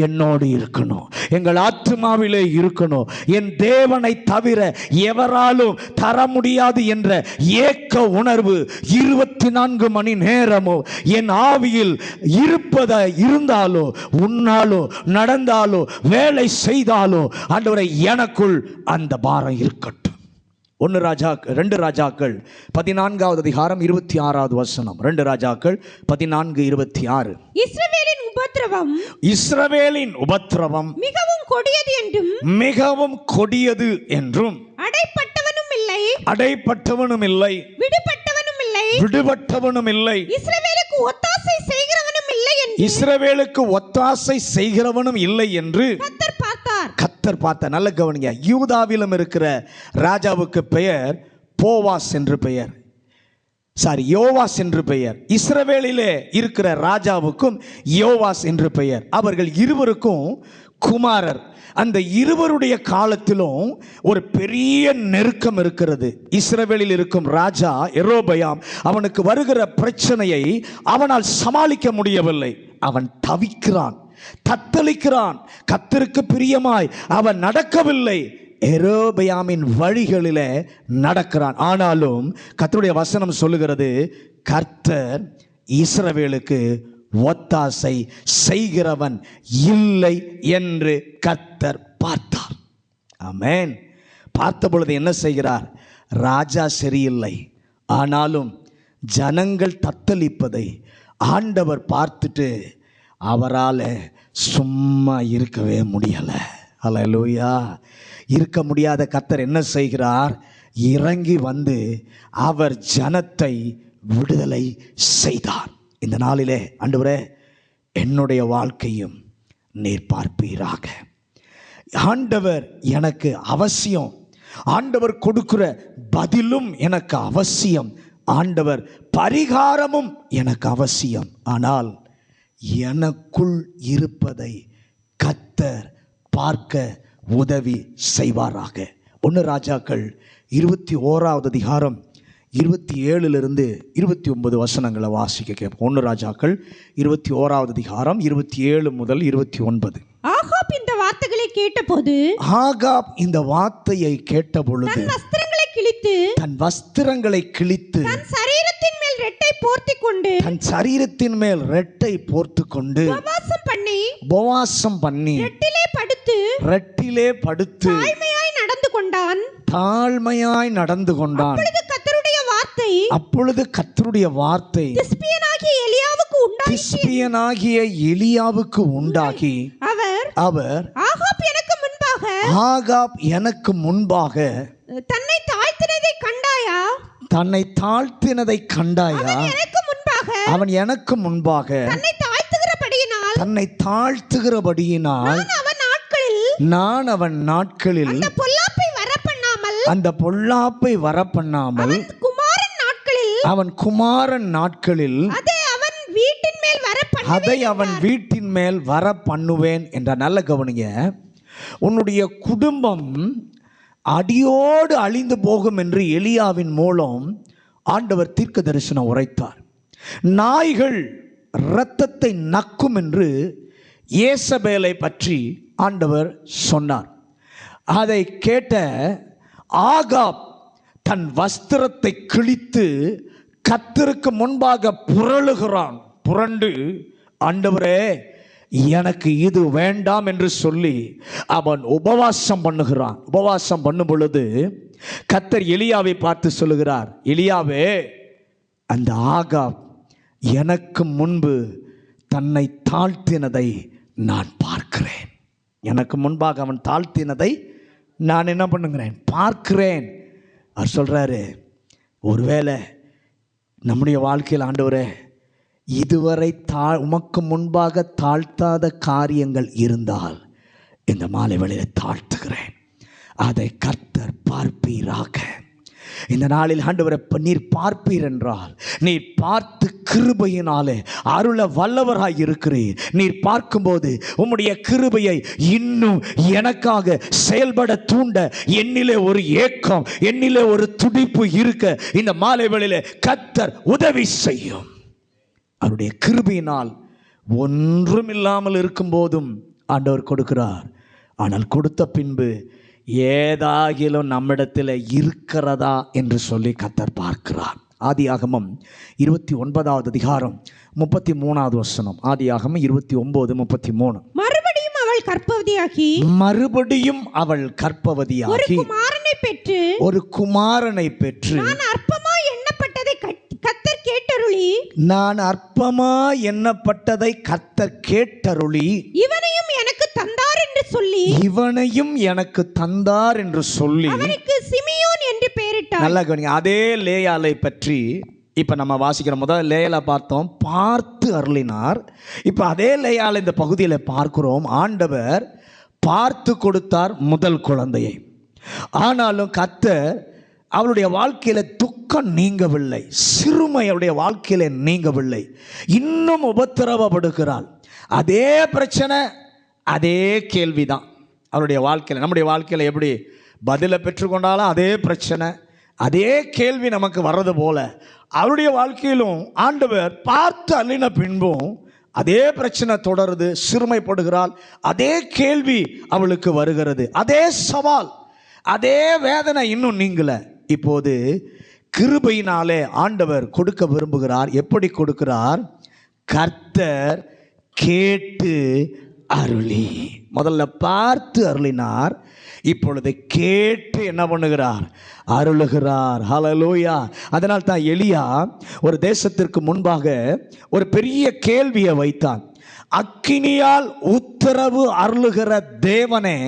என்னோடு இருக்கணும், எங்கள் ஆத்மாவிலே இருக்கணும். என் தேவனை தவிர எவராலும் தர முடியாது என்ற ஏக்க உணர்வு 24 மணி நேரமும் என் ஆவியில் இருந்தாலோ, உன்னாலோ, நடந்தாலோ, வேலை செய்தாலோ ஆண்டவரை எனக்குள் அந்த பாரம் இருக்கட்டும். 2 ராஜாக்கள் 14வது அதிகாரம் 26வது வசனம். 2 ராஜாக்கள் 14:26. இஸ்ரவேலின் உபத்திரவம் மிகவும் கொடியது என்றும் அடைப்பட்டவனும் இல்லை விடுபட்டவனும் இல்லை இஸ்ரவேலுக்கு ஒத்தாசை செய்கிறவனும் இல்லை என்று கர்த்தர் பார்த்தார். நல்ல கவனிங்க. யூதாவிலும் இருக்கிற ராஜாவுக்கு பெயர் போவாஸ் என்று பெயர், யோவாஸ் என்று பெயர். இஸ்ரவேலிலே இருக்கிற ராஜாவுக்கும் யோவாஸ் என்று பெயர். அவர்கள் இருவருக்கும் குமாரர். அந்த இருவருடைய காலத்திலும் ஒரு பெரிய நெருக்கம் இருக்கிறது. இஸ்ரவேலில் இருக்கும் ராஜா எரோபயாம், அவனுக்கு வருகிற பிரச்சனையை அவனால் சமாளிக்க முடியவில்லை. அவன் தவிக்கிறான், தத்தளிக்கிறான். கர்த்தருக்கு பிரியமாய் அவன் நடக்கவில்லை, எரோபயாமின் வழிகளிலே நடக்கிறான். ஆனாலும் கர்த்தருடைய வசனம் சொல்லுகிறது, கர்த்தர் இஸ்ரவேலுக்கு ஒத்தாசை செய்கிறவன் இல்லை என்று கர்த்தர் பார்த்தார். ஆமென். பார்த்த பொழுது என்ன செய்கிறார்? ராஜா சரியில்லை, ஆனாலும் ஜனங்கள் தத்தளிப்பதை ஆண்டவர் பார்த்துட்டு அவரால் சும்மா இருக்கவே முடியலை. அல்லேலூயா. இருக்க முடியாத கர்த்தர் என்ன செய்கிறார்? இறங்கி வந்து அவர் ஜனத்தை விடுதலை செய்தார். இந்த நாளிலே ஆண்டவரே, என்னுடைய வாழ்க்கையும் நீர் பார்ப்பீராக. ஆண்டவர் எனக்கு அவசியம், ஆண்டவர் கொடுக்கிற பதிலும் எனக்கு அவசியம், ஆண்டவர் பரிகாரமும் எனக்கு அவசியம். ஆனால் எனக்குள் இருப்பதை கர்த்தர் பார்க்க உதவி செய்வாராக. 1 ராஜாக்கள் 21வது அதிகாரம் 27 29 வசனங்களை வாசிக்க கேட்போம். 1 ராஜாக்கள் 21வது அதிகாரம் 27 முதல் 29.
ஆகாப் இந்த வார்த்தைகளை கேட்டபோது,
இந்த வார்த்தையை கேட்டபொழுது தன் வஸ்திரங்களை கிழித்து
தன் சரீரத்தின் மேல் ரெட்டை போர்த்துக்கொண்டு
உபவாசம் பண்ணி ரெட்டிலே படுத்து தாழ்மையாய் நடந்து கொண்டான். அப்பொழுது கர்த்தருடைய வார்த்தை திஸ்பியனாகிய எலியாவுக்கு உண்டாகி அவர் ஆகாப் எனக்கு முன்பாக தன்னை தாழ்த்தினதை கண்டாயா? அவன் எனக்கு முன்பாக தன்னை தாழ்த்துகிறபடியினால் நான் அவன் நாட்களில் அந்த பொல்லாப்பை வரப்பண்ணாமல் அவன் குமாரன் நாட்களில் அதை அவன் வீட்டின் மேல் வர பண்ணுவேன் என்ற. நல்ல கவனிங்க. உன்னுடைய குடும்பம் அடியோடு அழிந்து போகும் என்று எலியாவின் மூலம் ஆண்டவர் தீர்க்க தரிசனம் உரைத்தார். நாய்கள் இரத்தத்தை நக்கும் என்று ஏசபேலை பற்றி ஆண்டவர் சொன்னார். அதை கேட்ட ஆகாப் தன் வஸ்திரத்தை கிழித்து கர்த்தருக்கு முன்பாக புரளுகிறான். புரண்டு, ஆண்டவரே எனக்கு இது வேண்டாம் என்று சொல்லி அவன் உபவாசம் பண்ணுகிறான். உபவாசம் பண்ணும் பொழுது கர்த்தர் எலியாவை பார்த்து சொல்லுகிறார், எலியாவே, அந்த ஆகாப் எனக்கு முன்பு தன்னை தாழ்த்தினதை நான் பார்க்கிறேன். எனக்கு முன்பாக அவன் தாழ்த்தினதை நான் என்ன பண்ணுகிறேன், பார்க்கிறேன். அவர் சொல்றாரு, ஒருவேளை நம்முடைய வாழ்க்கையில் ஆண்டவரே இதுவரை உமக்கு முன்பாக தாழ்த்தாத காரியங்கள் இருந்தால் இந்த மாலை வேளையில் தாழ்த்துகிறேன், அதை கர்த்தர் பார்ப்பீராக. இந்த நாளில் ஆண்டவரை நீர் பார்ப்பீர் என்றால், நீர் பார்த்து கிருபையினாலே அருள வல்லவராய் இருக்கிறீர். நீர் பார்க்கும்போது உம்முடைய கிருபையை இன்னும் எனக்காக செயல்பட தூண்ட என்னிலே ஒரு ஏக்கம், என்னிலே ஒரு துடிப்பு இருக்க இந்த மாலை வேளையிலே கர்த்தர் உதவி செய்யும். அவருடைய கிருபையினால் ஒன்றும் இல்லாமல் இருக்கும் போதும் ஆண்டவர் கொடுக்கிறார். ஆனால் கொடுத்த பின்பு ஏதாகிலும் நம்மிடத்தில் இருக்கிறதா என்று சொல்லி கர்த்தர் பார்க்கிறார். ஆதியாகமம் 29வது அதிகாரம் 33வது வசனம். ஆதியாகமம் 29:33.
மறுபடியும் அவள் கர்ப்பவதியாகி
ஒரு குமாரனை பெற்று
நான் அற்பமா எண்ணப்பட்டதை கர்த்தர் கேட்டருளி
இவனையும் எனக்கு தந்தார் என்று சொல்லி
அவனுக்கு சிமியோன் என்று பெயரிட்டார்.
நல்லா கவனிங்க. அதே லேயாளை பற்றி இப்ப நம்ம வாசிக்கிறோம். முதல்ல லேயாளை பார்த்தோம், பார்த்து அருளினார். இப்ப அதே லேயாளை இந்த பகுதியில் பார்க்கிறோம். ஆண்டவர் பார்த்து கொடுத்தார் முதல் குழந்தையை. ஆனாலும் கர்த்தர் அவளுடைய வாழ்க்கையில துக்கம் நீங்கவில்லை, சிறுமை அவளுடைய வாழ்க்கையில நீங்கவில்லை, இன்னும் உபத்திரவப்படுகிறாள். அதே பிரச்சனை, அதே கேள்விதான் அவருடைய வாழ்க்கையில். நம்முடைய வாழ்க்கையில் எப்படி பதிலை பெற்றுக்கொண்டாலும் அதே பிரச்சனை, அதே கேள்வி நமக்கு வர்றது போல அவருடைய வாழ்க்கையிலும் ஆண்டவர் பார்த்து அள்ளின பின்பும் அதே பிரச்சனை தொடருது, சிறுமைப்படுகிறாள், அதே கேள்வி அவளுக்கு வருகிறது, அதே சவால், அதே வேதனை இன்னும் நீங்கல. இப்போது கிருபையினாலே ஆண்டவர் கொடுக்க விரும்புகிறார். எப்படி கொடுக்கிறார்? கர்த்தர் கேட்டு அருளி. முதல்ல பார்த்து அருளினார், இப்பொழுது கேட்டு என்ன பண்ணுகிறார்? அருளுகிறார். ஹல்லேலூயா. அதனால் தான் எலியா ஒரு தேசத்திற்கு முன்பாக ஒரு பெரிய கேள்வியை வைத்தான். அக்கினியால் உத்தரவு அருளுகிற தேவனே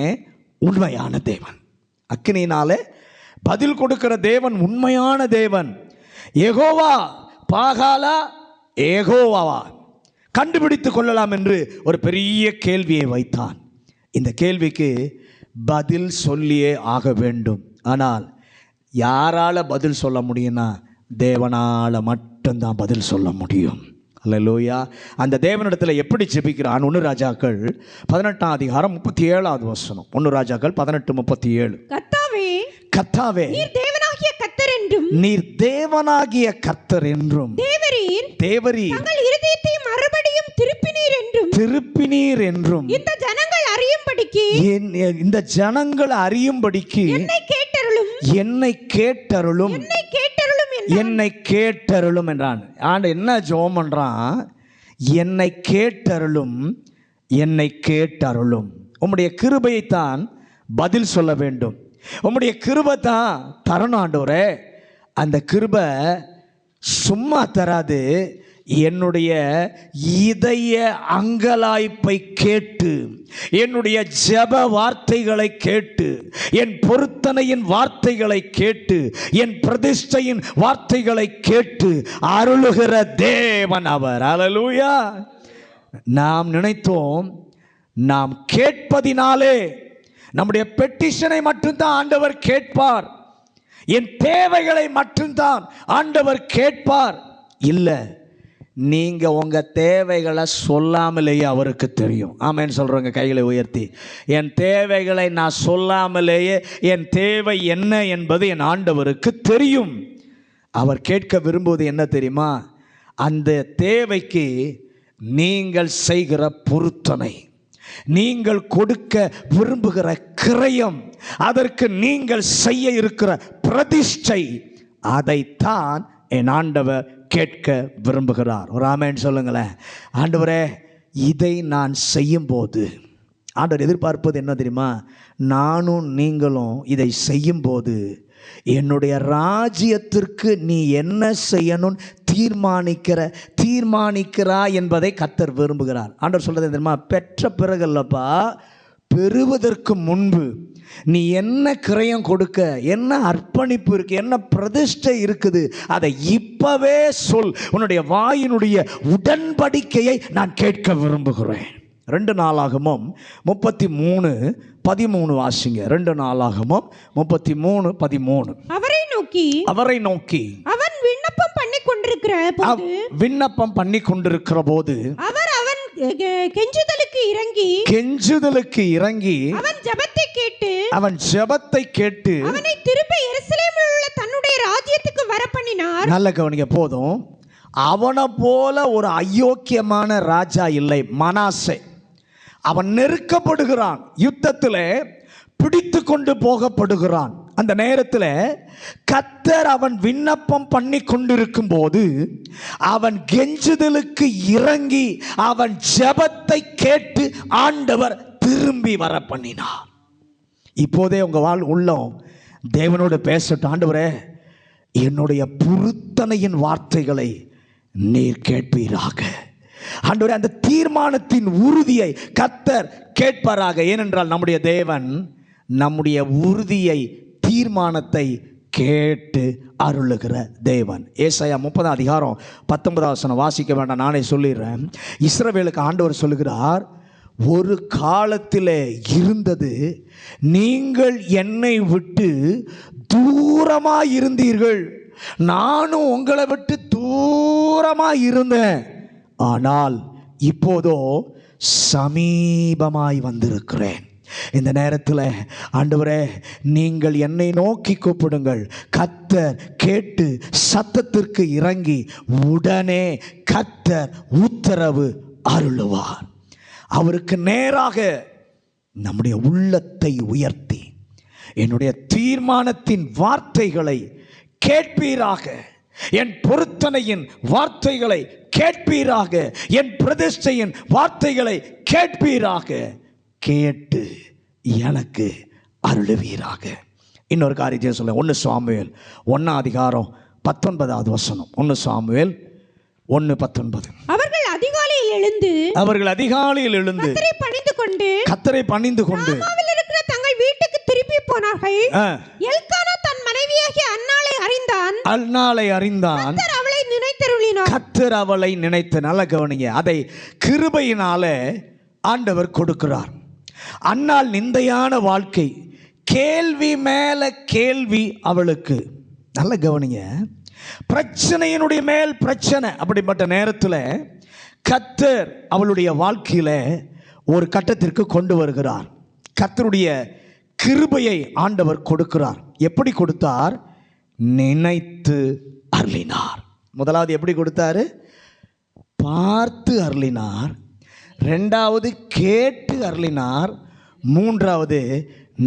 உண்மையான தேவன். அக்கினியினாலே பதில் கொடுக்கிற தேவன் உண்மையான தேவன். யெகோவா பாகாலா, யெகோவாவா கண்டுபிடித்துக் கொள்ளலாம் என்று ஒரு பெரிய கேள்வியை வைத்தான். இந்த கேள்விக்கு பதில் சொல்லியே ஆக வேண்டும். ஆனால் யாரால பதில் சொல்ல முடியும்னா தேவனால மட்டும்தான் பதில் சொல்ல முடியும். அல்லேலூயா. அந்த தேவனிடத்தில் எப்படி ஜெபிக்கிறான்? 1 ராஜாக்கள் 18ஆம் அதிகாரம் 37வது வசனம். 1 ராஜாக்கள் 18:37. கர்த்தாவே, நீர் தேவனாகிய கர்த்தர் என்றும் தேவரீர்
தங்கள் இருதயத்தை மறுபடியும்
திருப்பினீர் என்றும்
இந்த ஜனங்கள் அறியும்படிக்கு
என்னை கேட்டருளும் என்றான். ஆண்டு என்ன ஜெபம் பண்றான்? என்னை கேட்டருளும். உம்முடைய கிருபையைத்தான் பதில் சொல்ல வேண்டும். உம்முடைய கிருபை தான் தரணும் ஆண்டவரே. அந்த கிருபை சும்மா தராது. என்னுடைய இதய அங்கலாய்ப்பை கேட்டு, என்னுடைய ஜெப வார்த்தைகளை கேட்டு, என் பொருத்தனையின் வார்த்தைகளை கேட்டு, என் பிரதிஷ்டையின் வார்த்தைகளை கேட்டு அருளுகிற தேவன் அவர். அல்லேலூயா. நாம் நினைத்தோம் நாம் கேட்பதினாலே நம்முடைய பெட்டிஷனை மட்டும்தான் ஆண்டவர் கேட்பார், என் தேவைகளை மட்டும்தான் ஆண்டவர் கேட்பார். இல்லை, நீங்க உங்க தேவைகளை சொல்லாமலேயே அவருக்கு தெரியும். ஆமென் சொல்றவங்க கைகளை உயர்த்தி, என் தேவைகளை நான் சொல்லாமலேயே என் தேவை என்ன என்பது என் ஆண்டவருக்கு தெரியும். அவர் கேட்க விரும்புவது என்ன தெரியுமா? அந்த தேவைக்கு நீங்கள் செய்கிற பொருத்தனை, நீங்கள் கொடுக்க விரும்புகிற கிரயம், அதற்கு நீங்கள் செய்ய இருக்கிற பிரதிஷ்டை, அதைத்தான் என் ஆண்டவர் கேட்க விரும்புகிறார். ஒரு ஆமென் சொல்லுங்களேன். ஆண்டவரே, இதை நான் செய்யும்போது ஆண்டவர் எதிர்பார்ப்பது என்ன தெரியுமா? நானும் நீங்களும் இதை செய்யும்போது என்னுடைய ராஜ்யத்திற்கு நீ என்ன செய்யணும் தீர்மானிக்கிறா என்பதை கர்த்தர் விரும்புகிறார். ஆண்டவர் சொல்றது தெரியுமா? பெற்ற பிறகுல்லப்பா, பெறுவதற்கு முன்பு நீ என்ன கிரயம் கொடுக்க, என்ன அர்ப்பணிப்பு இருக்கு, என்ன பிரதிஷ்டை இருக்குது, அதை இப்பவே சொல். உன்னுடைய வாயினுடைய உடன்படிக்கையை நான் கேட்க விரும்புகிறேன். 2 நாளாகமும் 33:13 வாசிங்க. 2 நாளாகமும் 33:13. அவரை நோக்கி
அவன் விண்ணப்பம் பண்ணி கொண்டிருக்கிற போது அவன் கெஞ்சுதலுக்கு இறங்கி அவன் ஜெபத்தை கேட்டு அவனை திருப்பி எருசலேமில் உள்ள தன்னுடைய ராஜ்யத்துக்கு வர பண்ணினார்.
நல்ல கவனிக்க. போதும். அவனை போல ஒரு அயோக்கியமான ராஜா இல்லை மனாசே. அவன் நெருக்கப்படுகிறான், யுத்தத்தில் பிடித்து கொண்டு போகப்படுகிறான். அந்த நேரத்தில் கர்த்தர் அவன் விண்ணப்பம் பண்ணி கொண்டிருக்கும் போது அவன் கெஞ்சுதலுக்கு இறங்கி அவன் ஜெபத்தை கேட்டு ஆண்டவர் திரும்பி வர பண்ணினார். இப்போதே உங்கள் உள்ளம் தேவனோடு பேசட்டும். ஆண்டவரே, என்னுடைய பொருத்தனையின் வார்த்தைகளை நீர் கேட்பீராக. ஆண்டவரே, அந்த தீர்மானத்தின் உறுதியை கர்த்தர் கேட்பாராக. ஏனென்றால் நம்முடைய தேவன் நம்முடைய உறுதியை, தீர்மானத்தை கேட்டு அருளுகிற தேவன். ஏசாயா 30:19 வாசிக்க வேண்டாம், நானே சொல்லிடுறேன். இஸ்ரவேலுக்கு ஆண்டவர் சொல்லுகிறார், ஒரு காலத்தில் இருந்தது, நீங்கள் என்னை விட்டு தூரமாக இருந்தீர்கள், நானும் உங்களை விட்டு தூரமாக இருந்தேன், ஆனால் இப்போதோ சமீபமாய் வந்திருக்கிறேன். இந்த நேரத்தில் ஆண்டவரே, நீங்கள் என்னை நோக்கி கூப்பிடுங்கள், கர்த்தர் கேட்டு சத்தத்திற்கு இறங்கி உடனே கர்த்தர் உத்தரவு அருளுவார். அவருக்கு நேராக நம்முடைய உள்ளத்தை உயர்த்தி என்னுடைய தீர்மானத்தின் வார்த்தைகளை கேட்பீராக, என் பொருத்தனையின் வார்த்தைகளை கேட்பீராக, என் பிரதிஷ்டையின் வார்த்தைகளை கேட்பீராக, கேட்டு எனக்கு அருளுவீராக. இன்னொரு காரியத்தை சொல்ல, 1 சாமுவேல் 1:19. 1 சாமுவேல் 1:19.
அவர்கள் அதிகாலையில் எழுந்து கர்த்தரை பணிந்து கொண்டு இருக்கிற தங்கள் வீட்டுக்கு திருப்பி போனார்கள். எல்கானா தன் மனைவியாகிய அன்னாளை அறிந்தான். கர்த்தர் அவளை நினைத்து, நல்ல கவனிங்க, அதை கிருபையினாலே ஆண்டவர் கொடுக்கிறார். அன்னாள் நிந்தையான வாழ்க்கை, கேள்வி மேல கேள்வி அவளுக்கு. நல்ல கவனிங்க, பிரச்சனையினுடைய மேல் பிரச்சனை. அப்படிப்பட்ட நேரத்தில் கர்த்தர் அவளுடைய வாழ்க்கையில ஒரு கட்டத்திற்கு கொண்டு வருகிறார். கர்த்தருடைய கிருபையை ஆண்டவர் கொடுக்கிறார். எப்படி கொடுத்தார்? நினைத்து அருளினார். முதலாவது எப்படி கொடுத்தாரு? பார்த்து அருளினார். 2வது கேட்டு அருளினார். 3வது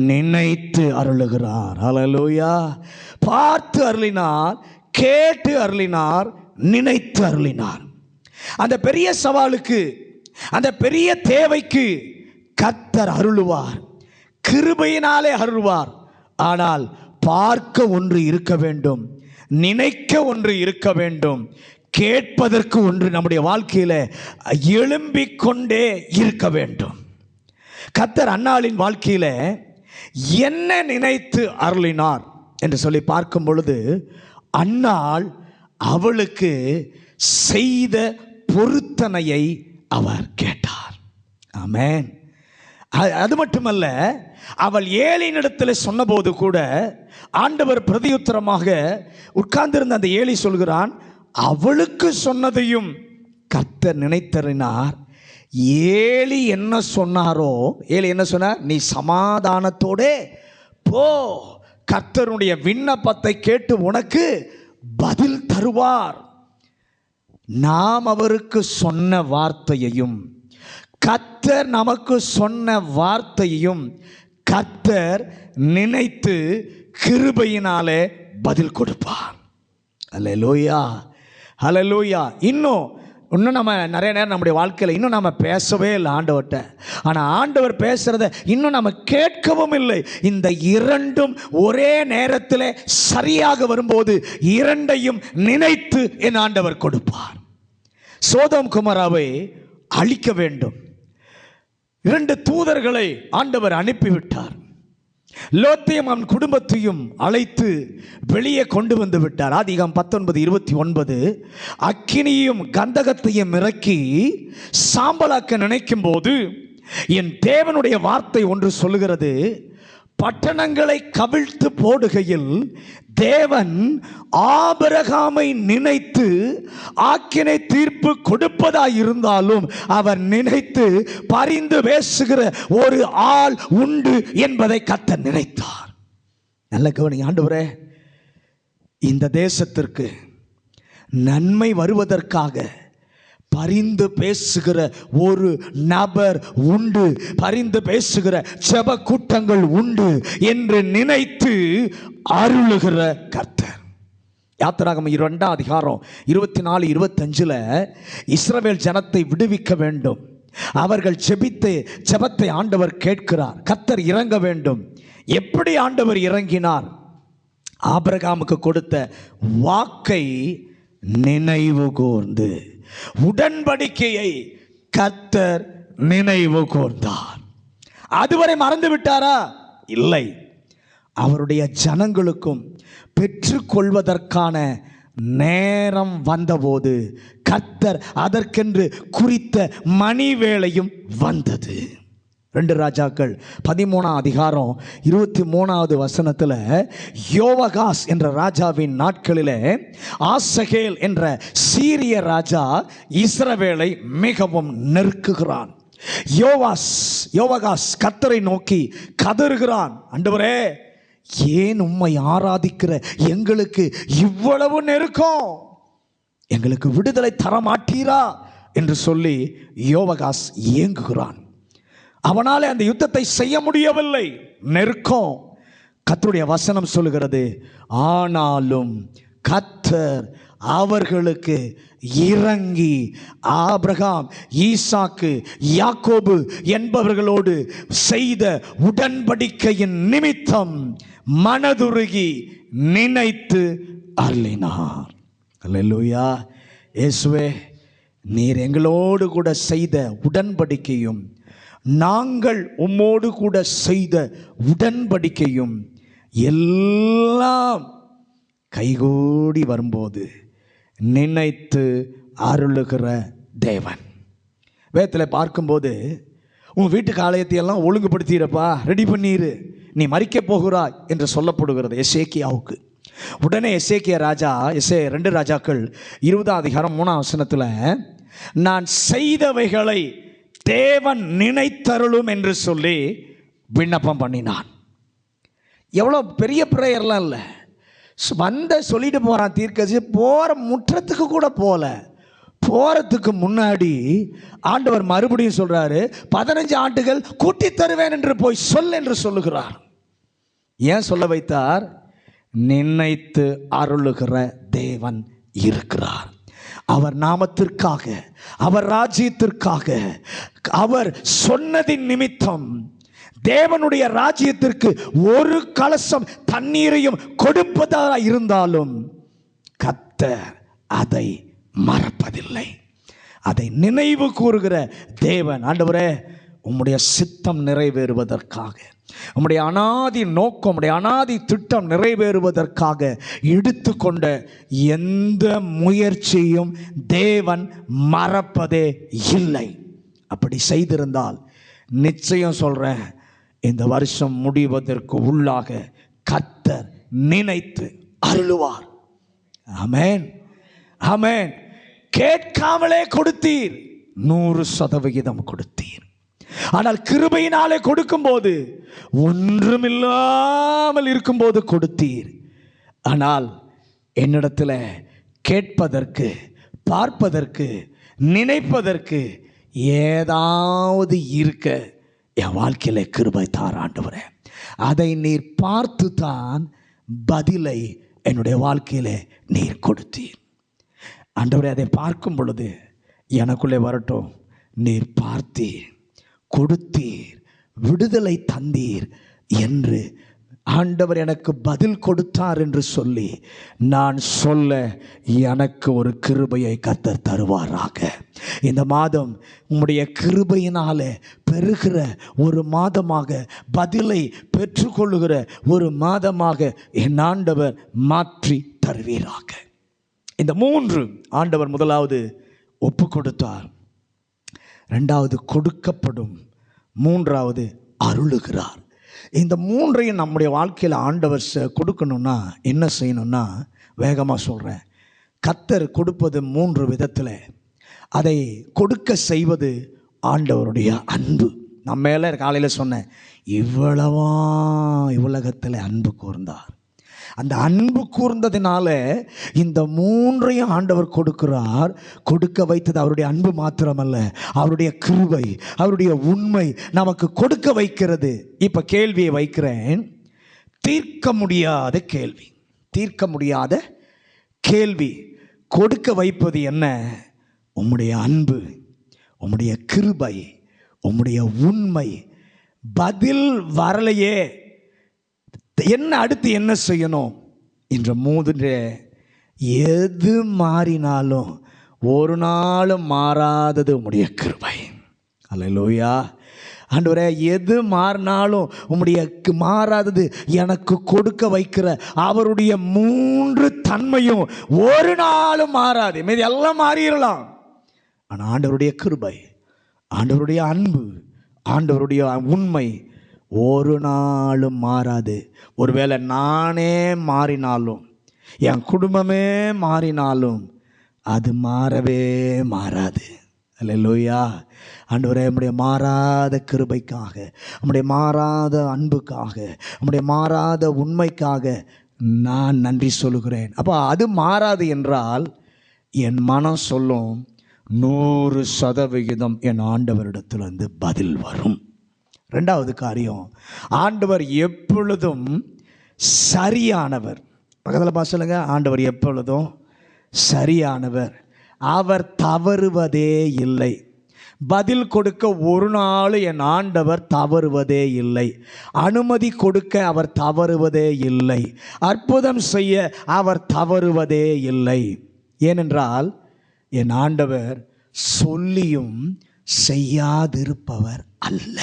நினைத்து அருளுகிறார். ஹல்லேலூயா. பார்த்து அருளினார், கேட்டு அருளினார், நினைத்து அருளினார். அந்த பெரிய சவாலுக்கு, அந்த பெரிய தேவைக்கு கர்த்தர் அருளுவார், கிருபையினாலே அருள்வார். ஆனால் பார்க்க ஒன்று இருக்க வேண்டும், நினைக்க ஒன்று இருக்க வேண்டும், கேட்பதற்கு ஒன்று நம்முடைய வாழ்க்கையில் எழும்பிக் கொண்டே இருக்க வேண்டும். கர்த்தர் அன்னாளின் வாழ்க்கையில் என்ன நினைத்து அருளினார் என்று சொல்லி பார்க்கும் பொழுது, அன்னாள் அவளுக்கு செய்த பொருத்தனையை அவர் கேட்டார். ஆமென். அது மட்டுமல்ல, அவள் ஏலியினிடத்தில் சொன்னபோது கூட ஆண்டவர் பிரதியுத்தரமாக உட்கார்ந்திருந்த அந்த ஏலி சொல்கிறான், அவளுக்கு சொன்னதையும் கர்த்தர் நினைத்தறினார். ஏலி என்ன சொன்னாரோ, ஏலி என்ன சொன்னார்? நீ சமாதானத்தோடே போ, கர்த்தருடைய விண்ணப்பத்தை கேட்டு உனக்கு பதில் தருவார். நாம் அவருக்கு சொன்ன வார்த்தையையும், கர்த்தர் நமக்கு சொன்ன வார்த்தையையும் கர்த்தர் நினைத்து கிருபையினாலே பதில் கொடுப்பார். அல்லேலூயா.
ஹல்லேலூயா. இன்னும் நம்ம நிறைய நேரம் நம்முடைய வாழ்க்கையில் இன்னும் நம்ம பேசவே இல்லை ஆண்டவர்கிட்ட. ஆனால் ஆண்டவர் பேசுகிறத இன்னும் நம்ம கேட்கவும் இல்லை. இந்த இரண்டும் ஒரே நேரத்தில் சரியாக வரும்போது இரண்டையும் நினைத்து என் ஆண்டவர் கொடுப்பார். சோதோம் குமாராவை அழிக்க வேண்டும். 2 தூதர்களை ஆண்டவர் அனுப்பிவிட்டார். லோத்தையும் அவன் குடும்பத்தையும் அழைத்து வெளியே கொண்டு வந்து விட்டார். ஆதிகாம் 19:29. அக்கினியும் கந்தகத்தையும் இறக்கி சாம்பலாக்க நினைக்கும் போது என் தேவனுடைய வார்த்தை ஒன்று சொல்லுகிறது, பட்டணங்களை கவிழ்த்து போடுகையில் தேவன் ஆபிரகாமை நினைத்து ஆக்கினை தீர்ப்பு கொடுப்பதாயிருந்தாலும் அவர் நினைத்து பரிந்து பேசுகிற ஒரு ஆள் உண்டு என்பதை கர்த்தர் நினைத்தார். நல்ல கவனி ஆண்டவரே, இந்த தேசத்திற்கு நன்மை வருவதற்காக பரிந்து பேசுகிற ஒரு நபர் உண்டு, பரிந்து பேசுகிற ஜெப கூட்டங்கள் உண்டு என்று நினைத்து அருளுகிற கர்த்தர். யாத்திராகமம் 2ஆம் அதிகாரம் 24-25 இஸ்ரவேல் ஜனத்தை விடுவிக்க வேண்டும். அவர்கள் ஜெபத்தை ஆண்டவர் கேட்கிறார். கர்த்தர் இறங்க வேண்டும். எப்படி ஆண்டவர் இறங்கினார்? ஆபிரகாமுக்கு கொடுத்த வாக்கை நினைவு கூர்ந்து, உடன்படிக்கையை கர்த்தர் நினைவு கூர்ந்தார். அதுவரை மறந்து விட்டாரா? இல்லை. அவருடைய ஜனங்களுக்கும் பெற்றுக்கொள்வதற்கான நேரம் வந்தபோது கர்த்தர் அதற்கென்று குறித்த மணி வேளையும் வந்தது. 2 ராஜாக்கள் 13ஆம் அதிகாரம் 23வது வசனத்தில் யோவகாஸ் என்ற ராஜாவின் நாட்களிலே ஆசகேல் என்ற சீரிய ராஜா இஸ்ரவேலை மிகவும் நெருக்குகிறான். யோவகாஸ் கர்த்தரை நோக்கி கதறுகிறான், ஆண்டவரே, ஏன் உம்மை ஆராதிக்கிற எங்களுக்கு இவ்வளவு நெருக்கம்? எங்களுக்கு விடுதலை தர மாட்டீரா என்று சொல்லி யோவகாஸ் ஏங்குகிறான். அவனாலே அந்த யுத்தத்தை செய்ய முடியவில்லை, நெருக்கம். கர்த்தருடைய வசனம் சொல்லுகிறது, ஆனாலும் கர்த்தர் அவர்களுக்கு இறங்கி ஆபிரகாம், ஈசாக்கு, யாக்கோபு என்பவர்களோடு செய்த உடன்படிக்கையின் நிமித்தம் மனதுருகி நினைத்து அருளினார். அல்லேலூயா. இயேசுவே, நீர் எங்களோடு கூட செய்த உடன்படிக்கையும் நாங்கள் உம்மோடு கூட செய்த உடன்படிக்கையும் எல்லாம் கைகூடி வரும்போது நினைத்து அருளுகிற தேவன். வேதத்தில் பார்க்கும்போது உன் வீட்டுக்கு ஆலயத்தையெல்லாம் ஒழுங்குபடுத்திடுப்பா, ரெடி பண்ணிடு, நீ மரிக்க போகிறாய் என்று சொல்லப்படுகிறது எசேக்கியாவுக்கு. உடனே எசேக்கியா ராஜா 2 ராஜாக்கள் 20ஆம் அதிகாரம் 3ஆம் வசனத்தில் நான் செய்தவைகளை தேவன் நினைத்தருளும் என்று சொல்லி விண்ணப்பம் பண்ணினான். எவ்வளோ பெரிய பிரேயர்லாம் இல்லை, சொல்லிட்டு போகிறான் தீர்க்கதரிசி. போகிற முற்றத்துக்கு கூட போகிறதுக்கு முன்னாடி ஆண்டவர் மறுபடியும் சொல்கிறாரு, 15 ஆண்டுகள் கூட்டி தருவேன் என்று போய் சொல் என்று சொல்லுகிறார். ஏன் சொல்ல வைத்தார்? நினைத்து அருளுகிற தேவன் இருக்கிறார். அவர் நாமத்திற்காக, அவர் ராஜ்யத்திற்காக, அவர் சொன்னதின் நிமித்தம் தேவனுடைய ராஜ்யத்திற்கு ஒரு கலசம் தண்ணீரையும் கொடுப்பதாக இருந்தாலும் கர்த்தர் அதை மறப்பதில்லை. அதை நினைவு கூறுகிற தேவன். ஆண்டவரே, உம்முடைய சித்தம் நிறைவேறுவதற்காக, உம்முடைய அனாதி நோக்கம், உம்முடைய அனாதி திட்டம் நிறைவேறுவதற்காக எடுத்துக்கொண்ட எந்த முயற்சியும் தேவன் மறப்பதே இல்லை. அப்படி செய்திருந்தால் நிச்சயம் சொல்கிறேன், இந்த வருஷம் முடிவதற்கு உள்ளாக கர்த்தர் நினைத்து அருளுவார். ஆமென், ஆமென். கேட்காமலே கொடுத்தீர், 100% கொடுத்தீர். ஆனால் கிருபையினாலே கொடுக்கும்போது, ஒன்றுமில்லாமல் இருக்கும்போது கொடுத்தீர். ஆனால் என்னிடத்தில் கேட்பதற்கு, பார்ப்பதற்கு, நினைப்பதற்கு ஏதாவது இருக்க என் வாழ்க்கையில கிருபை தார் ஆண்டவரே. அதை நீர் பார்த்து தான் பதிலை என்னுடைய வாழ்க்கையில நீர் கொடுத்தீர். ஆண்டவரே, அதை பார்க்கும் பொழுது எனக்குள்ளே வரட்டும், நீர் பார்த்தீர், கொடுத்தீர், விடுதலை தந்தீர் என்று ஆண்டவர் எனக்கு பதில் கொடுத்தார் என்று சொல்லி நான் சொல்ல எனக்கு ஒரு கிருபையை கர்த்தர் தருவாராக. இந்த மாதம் உம்முடைய கிருபையினாலே பெறுகிற ஒரு மாதமாக, பதிலை பெற்றுக்கொள்ளுகிற ஒரு மாதமாக என் ஆண்டவர் மாற்றி தருவீராக. இந்த 3 ஆண்டவர் முதலாவது ஒப்பு கொடுத்தார், 2வது கொடுக்கப்படும், 3வது அருளுகிறார். இந்த 3ஐயும் நம்முடைய வாழ்க்கையில் ஆண்டவர் கொடுக்கணும்னா என்ன செய்யணும்னா, வேகமாக சொல்கிறேன், கர்த்தர் கொடுப்பது 3 விதத்தில். அதை கொடுக்க செய்வது ஆண்டவருடைய அன்பு. நம்ம மேலே காலையில் சொன்னேன், இவ்வளவா இவ்வுலகத்தில் அன்பு கூர்ந்தார். அந்த அன்பு கூர்ந்ததினால இந்த 3ஐயும் ஆண்டவர் கொடுக்கிறார். கொடுக்க வைத்தது அவருடைய அன்பு மாத்திரமல்ல, அவருடைய கிருபை, அவருடைய உண்மை நமக்கு கொடுக்க வைக்கிறது. இப்போ கேள்வியை வைக்கிறேன், தீர்க்க முடியாத கேள்வி. தீர்க்க முடியாத கேள்வி. கொடுக்க வைப்பது என்ன? உம்முடைய அன்பு, உம்முடைய கிருபை, உம்முடைய உண்மை. பதில் வரலையே, என்ன அடுத்து என்ன செய்யணும்? என்ற 3 எது மாறினாலும் ஒரு நாளும் மாறாதது உம்முடைய கிருபை. அல்லேலூயா. ஆண்டவரே, எது மாறினாலும் உம்முடைய மாறாதது எனக்கு கொடுக்க வைக்கிற அவருடைய 3 தன்மையும் ஒரு நாளும் மாறாது. மீது எல்லாம் மாறிடலாம், ஆனால் ஆண்டவருடைய கிருபை, ஆண்டவருடைய அன்பு, ஆண்டவருடைய உண்மை ஒரு நாளும் மாறாது. ஒருவேளை நானே மாறினாலும், என் குடும்பமே மாறினாலும் அது மாறவே மாறாது. அல்லேலூயா. ஆண்டவரே, நம்முடைய மாறாத கிருபைக்காக, நம்முடைய மாறாத அன்புக்காக, நம்முடைய மாறாத உண்மைக்காக நான் நன்றி சொல்லுகிறேன். அப்போ அது மாறாது என்றால் என் மனம் சொல்லும் 100% என் ஆண்டவரிடத்திலிருந்து பதில் வரும். 2வது காரியம், ஆண்டவர் எப்பொழுதும் சரியானவர். பக்கத்தில் பாசலுங்க, ஆண்டவர் எப்பொழுதும் சரியானவர். அவர் தவறுவதே இல்லை. பதில் கொடுக்க ஒரு நாள் என் ஆண்டவர் தவறுவதே இல்லை. அனுமதி கொடுக்க அவர் தவறுவதே இல்லை. அற்புதம் செய்ய அவர் தவறுவதே இல்லை. ஏனென்றால் என் ஆண்டவர் சொல்லியும் செய்யாதிருப்பவர் அல்ல.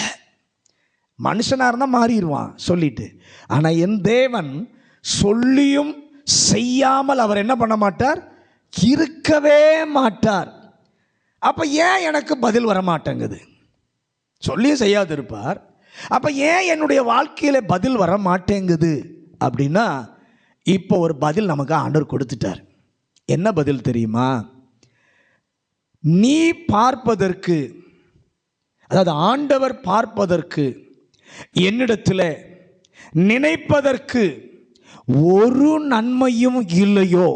மனுஷனாக இருந்தால் மாறிடுவான் சொல்லிட்டு, ஆனால் என் தேவன் சொல்லியும் செய்யாமல் அவர் என்ன பண்ண மாட்டார்? இருக்கவே மாட்டார். அப்போ ஏன் எனக்கு பதில் வர மாட்டேங்குது? சொல்லியும் செய்யாது இருப்பார், அப்போ ஏன் என்னுடைய வாழ்க்கையில் பதில் வர மாட்டேங்குது அப்படின்னா, இப்போ ஒரு பதில் நமக்கு ஆண்டவர் கொடுத்துட்டார். என்ன பதில் தெரியுமா? நீ பார்ப்பதற்கு, அதாவது ஆண்டவர் பார்ப்பதற்கு, என்னிடத்தில் நினைப்பதற்கு ஒரு நன்மையும் இல்லையோ,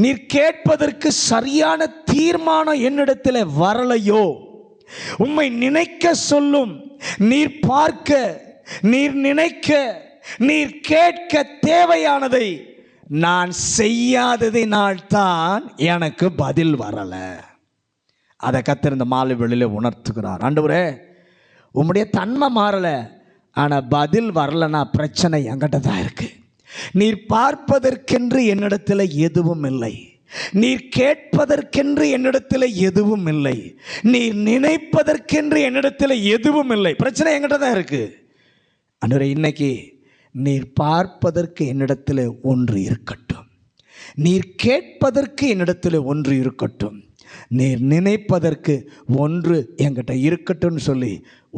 நீர் கேட்பதற்கு சரியான தீர்மானம் என்னிடத்தில் வரலையோ, உம்மை நினைக்க சொல்லும், நீர் பார்க்க, நீர் நினைக்க, நீர் கேட்க தேவையானதை நான் செய்யாததினால்தான் எனக்கு பதில் வரலை. அதை கர்த்தர் இந்த மாலை வேளையிலே உணர்த்துகிறார். ஆண்டவரே, உம்முடைய தன்மை மாறலை, ஆனால் பதில் வரலைன்னா பிரச்சனை என்கிட்ட தான் இருக்குது. நீர் பார்ப்பதற்கென்று என்னிடத்தில் எதுவும் இல்லை, நீர் கேட்பதற்கென்று என்னிடத்தில் எதுவும் இல்லை, நீர் நினைப்பதற்கென்று என்னிடத்தில் எதுவும் இல்லை. பிரச்சனை என்கிட்ட தான் இருக்குது. ஆண்டவரே, இன்னைக்கு நீர் பார்ப்பதற்கு என்னிடத்தில் ஒன்று இருக்கட்டும், நீர் கேட்பதற்கு என்னிடத்தில் ஒன்று இருக்கட்டும், நீர் நினைப்பதற்கு ஒன்று என்கிட்ட இருக்கட்டும்னு சொல்லி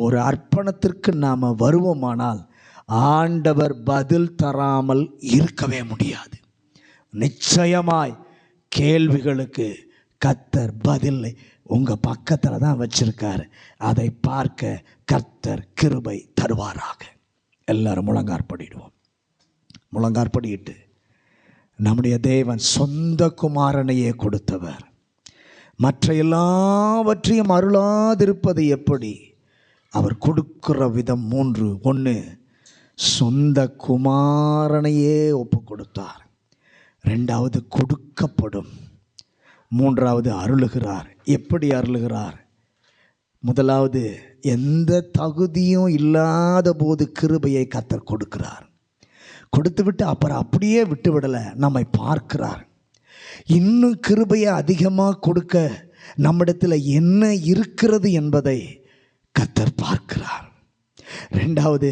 ஒரு அர்ப்பணத்திற்கு நாம் வருவோமானால் ஆண்டவர் பதில் தராமல் இருக்கவே முடியாது. நிச்சயமாய் கேள்விகளுக்கு கர்த்தர் பதிலை உங்கள் பக்கத்தில் தான் வச்சிருக்காரு. அதை பார்க்க கர்த்தர் கிருபை தருவாராக. எல்லாரும் முழங்காற்படிடுவோம். முழங்காற்படியிட்டு, நம்முடைய தேவன் சொந்த குமாரனையே கொடுத்தவர், மற்ற எல்லாவற்றையும் அருளாதிருப்பது எப்படி? அவர் கொடுக்கிற விதம் 3. 1, சொந்த குமாரனையே ஒப்பு கொடுத்தார். 2வது கொடுக்கப்படும். மூன்றாவது அருளுகிறார். எப்படி அருளுகிறார்? முதலாவது, எந்த தகுதியும் இல்லாத போது கிருபையை கர்த்தர் கொடுக்கிறார். கொடுத்து விட்டு அப்புறம் அப்படியே விட்டு விடலை, நம்மை பார்க்கிறார். இன்னும் கிருபையை அதிகமாக கொடுக்க நம்மிடத்தில் என்ன இருக்கிறது என்பதை கர்த்தர் பார்க்கிறார். ரெண்டாவது,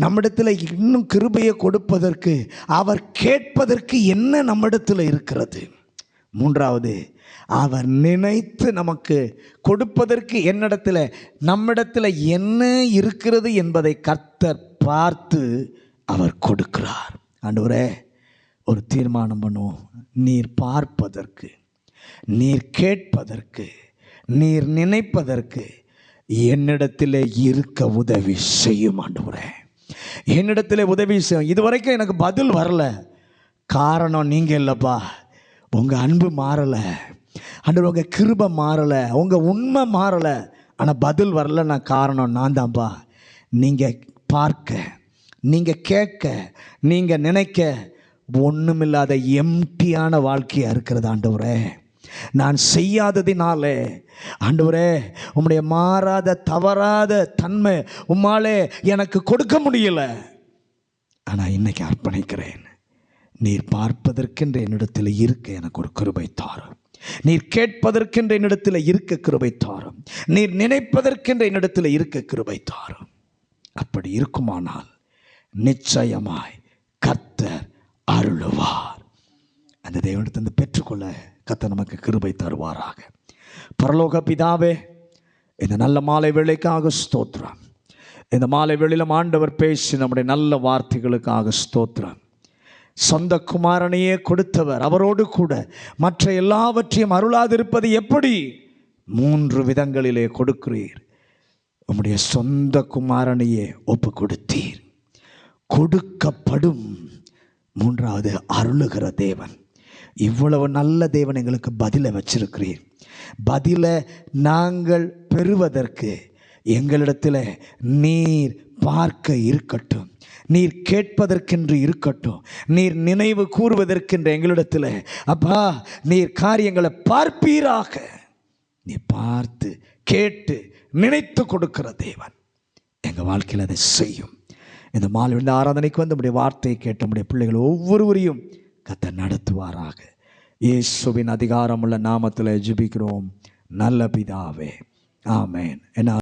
நம்மிடத்தில் இன்னும் கிருபையை கொடுப்பதற்கு அவர் கேட்பதற்கு என்ன நம்மிடத்தில் இருக்கிறது. மூன்றாவது, அவர் நினைத்து நமக்கு கொடுப்பதற்கு நம்மிடத்தில் என்ன இருக்கிறது என்பதை கர்த்தர் பார்த்து அவர் கொடுக்கிறார். ஆண்டவரே, ஒரு தீர்மானம் பண்ணுவோம். நீர் பார்ப்பதற்கு, நீர் கேட்பதற்கு, நீர் நினைப்பதற்கு என்னிடத்தில் இருக்க உதவி செய்யும். ஆண்டவரே, என்னிடத்தில் உதவி செய்யும். இதுவரைக்கும் எனக்கு பதில் வரல. காரணம் நீங்கள் இல்லைப்பா, உங்கள் அன்பு மாறலை ஆண்டவர், உங்கள் கிருபை மாறலை, உங்கள் உண்மை மாறலை. ஆனால் பதில் வரலைன்னா காரணம் நான் தான்ப்பா. நீங்கள் பார்க்க, நீங்கள் கேட்க, நீங்கள் நினைக்க ஒன்றுமில்லாத எம்டியான வாழ்க்கையாக இருக்கிறது. ஆண்டவரே, நான் செய்யாததினாலே ஆண்டவரே, உம்முடைய மாறாத தவறாத தன்மை உம்மாலே எனக்கு கொடுக்க முடியல. ஆனால் இன்னைக்கு அர்ப்பணிக்கிறேன். நீர் பார்ப்பதற்கென்று என்னிடத்தில் இருக்க எனக்கு ஒரு கிருபை தாரும். நீர் கேட்பதற்கென்று என்னிடத்தில் இருக்க கிருபை தாரும். நீர் நினைப்பதற்கென்று என்னிடத்தில் இருக்க கிருபை தாரும். அப்படி இருக்குமானால் நிச்சயமாய் கர்த்தர் அருளுவார். அந்த தேவனிடத்திலிருந்து பெற்றுக்கொள்ள கர்த்தர் நமக்கு கிருபை தருவாராக. பரலோக பிதாவே, இந்த நல்ல மாலை வேளைக்காக ஸ்தோத்திரம். இந்த மாலை வேளையிலும் ஆண்டவர் பேசி நம்முடைய நல்ல வார்த்தைகளுக்காக ஸ்தோத்திரம். சொந்த குமாரனையே கொடுத்தவர், அவரோடு கூட மற்ற எல்லாவற்றையும் அருளாதிருப்பது எப்படி? 3 விதங்களிலே கொடுக்கிறீர். உம்முடைய சொந்த குமாரனையே ஒப்பு கொடுத்தீர். கொடுக்கப்படும். மூன்றாவது, அருளுகிற தேவன். இவ்வளவு நல்ல தேவன் எங்களுக்கு பதிலை வச்சிருக்கிறீர். பதிலை நாங்கள் பெறுவதற்கு எங்களிடத்தில் நீர் பார்க்க இருக்கட்டும், நீர் கேட்பதற்கென்று இருக்கட்டும், நீர் நினைவு கூறுவதற்கென்று எங்களிடத்தில் அப்பா நீர் காரியங்களை பார்ப்பீராக. நீ பார்த்து கேட்டு நினைத்து கொடுக்கிற தேவன் எங்கள் வாழ்க்கையில் அதை செய்யும். இந்த மாலை இந்த ஆராதனைக்கு வந்து நம்முடைய வார்த்தையை கேட்ட நம்முடைய பிள்ளைகள் ஒவ்வொருவரையும் கர்த்தர் நடத்துவாராக. இயேசுவின் அதிகாரமுள்ள நாமத்தில் ஜெபிக்கிறோம் நல்ல பிதாவே, ஆமென்.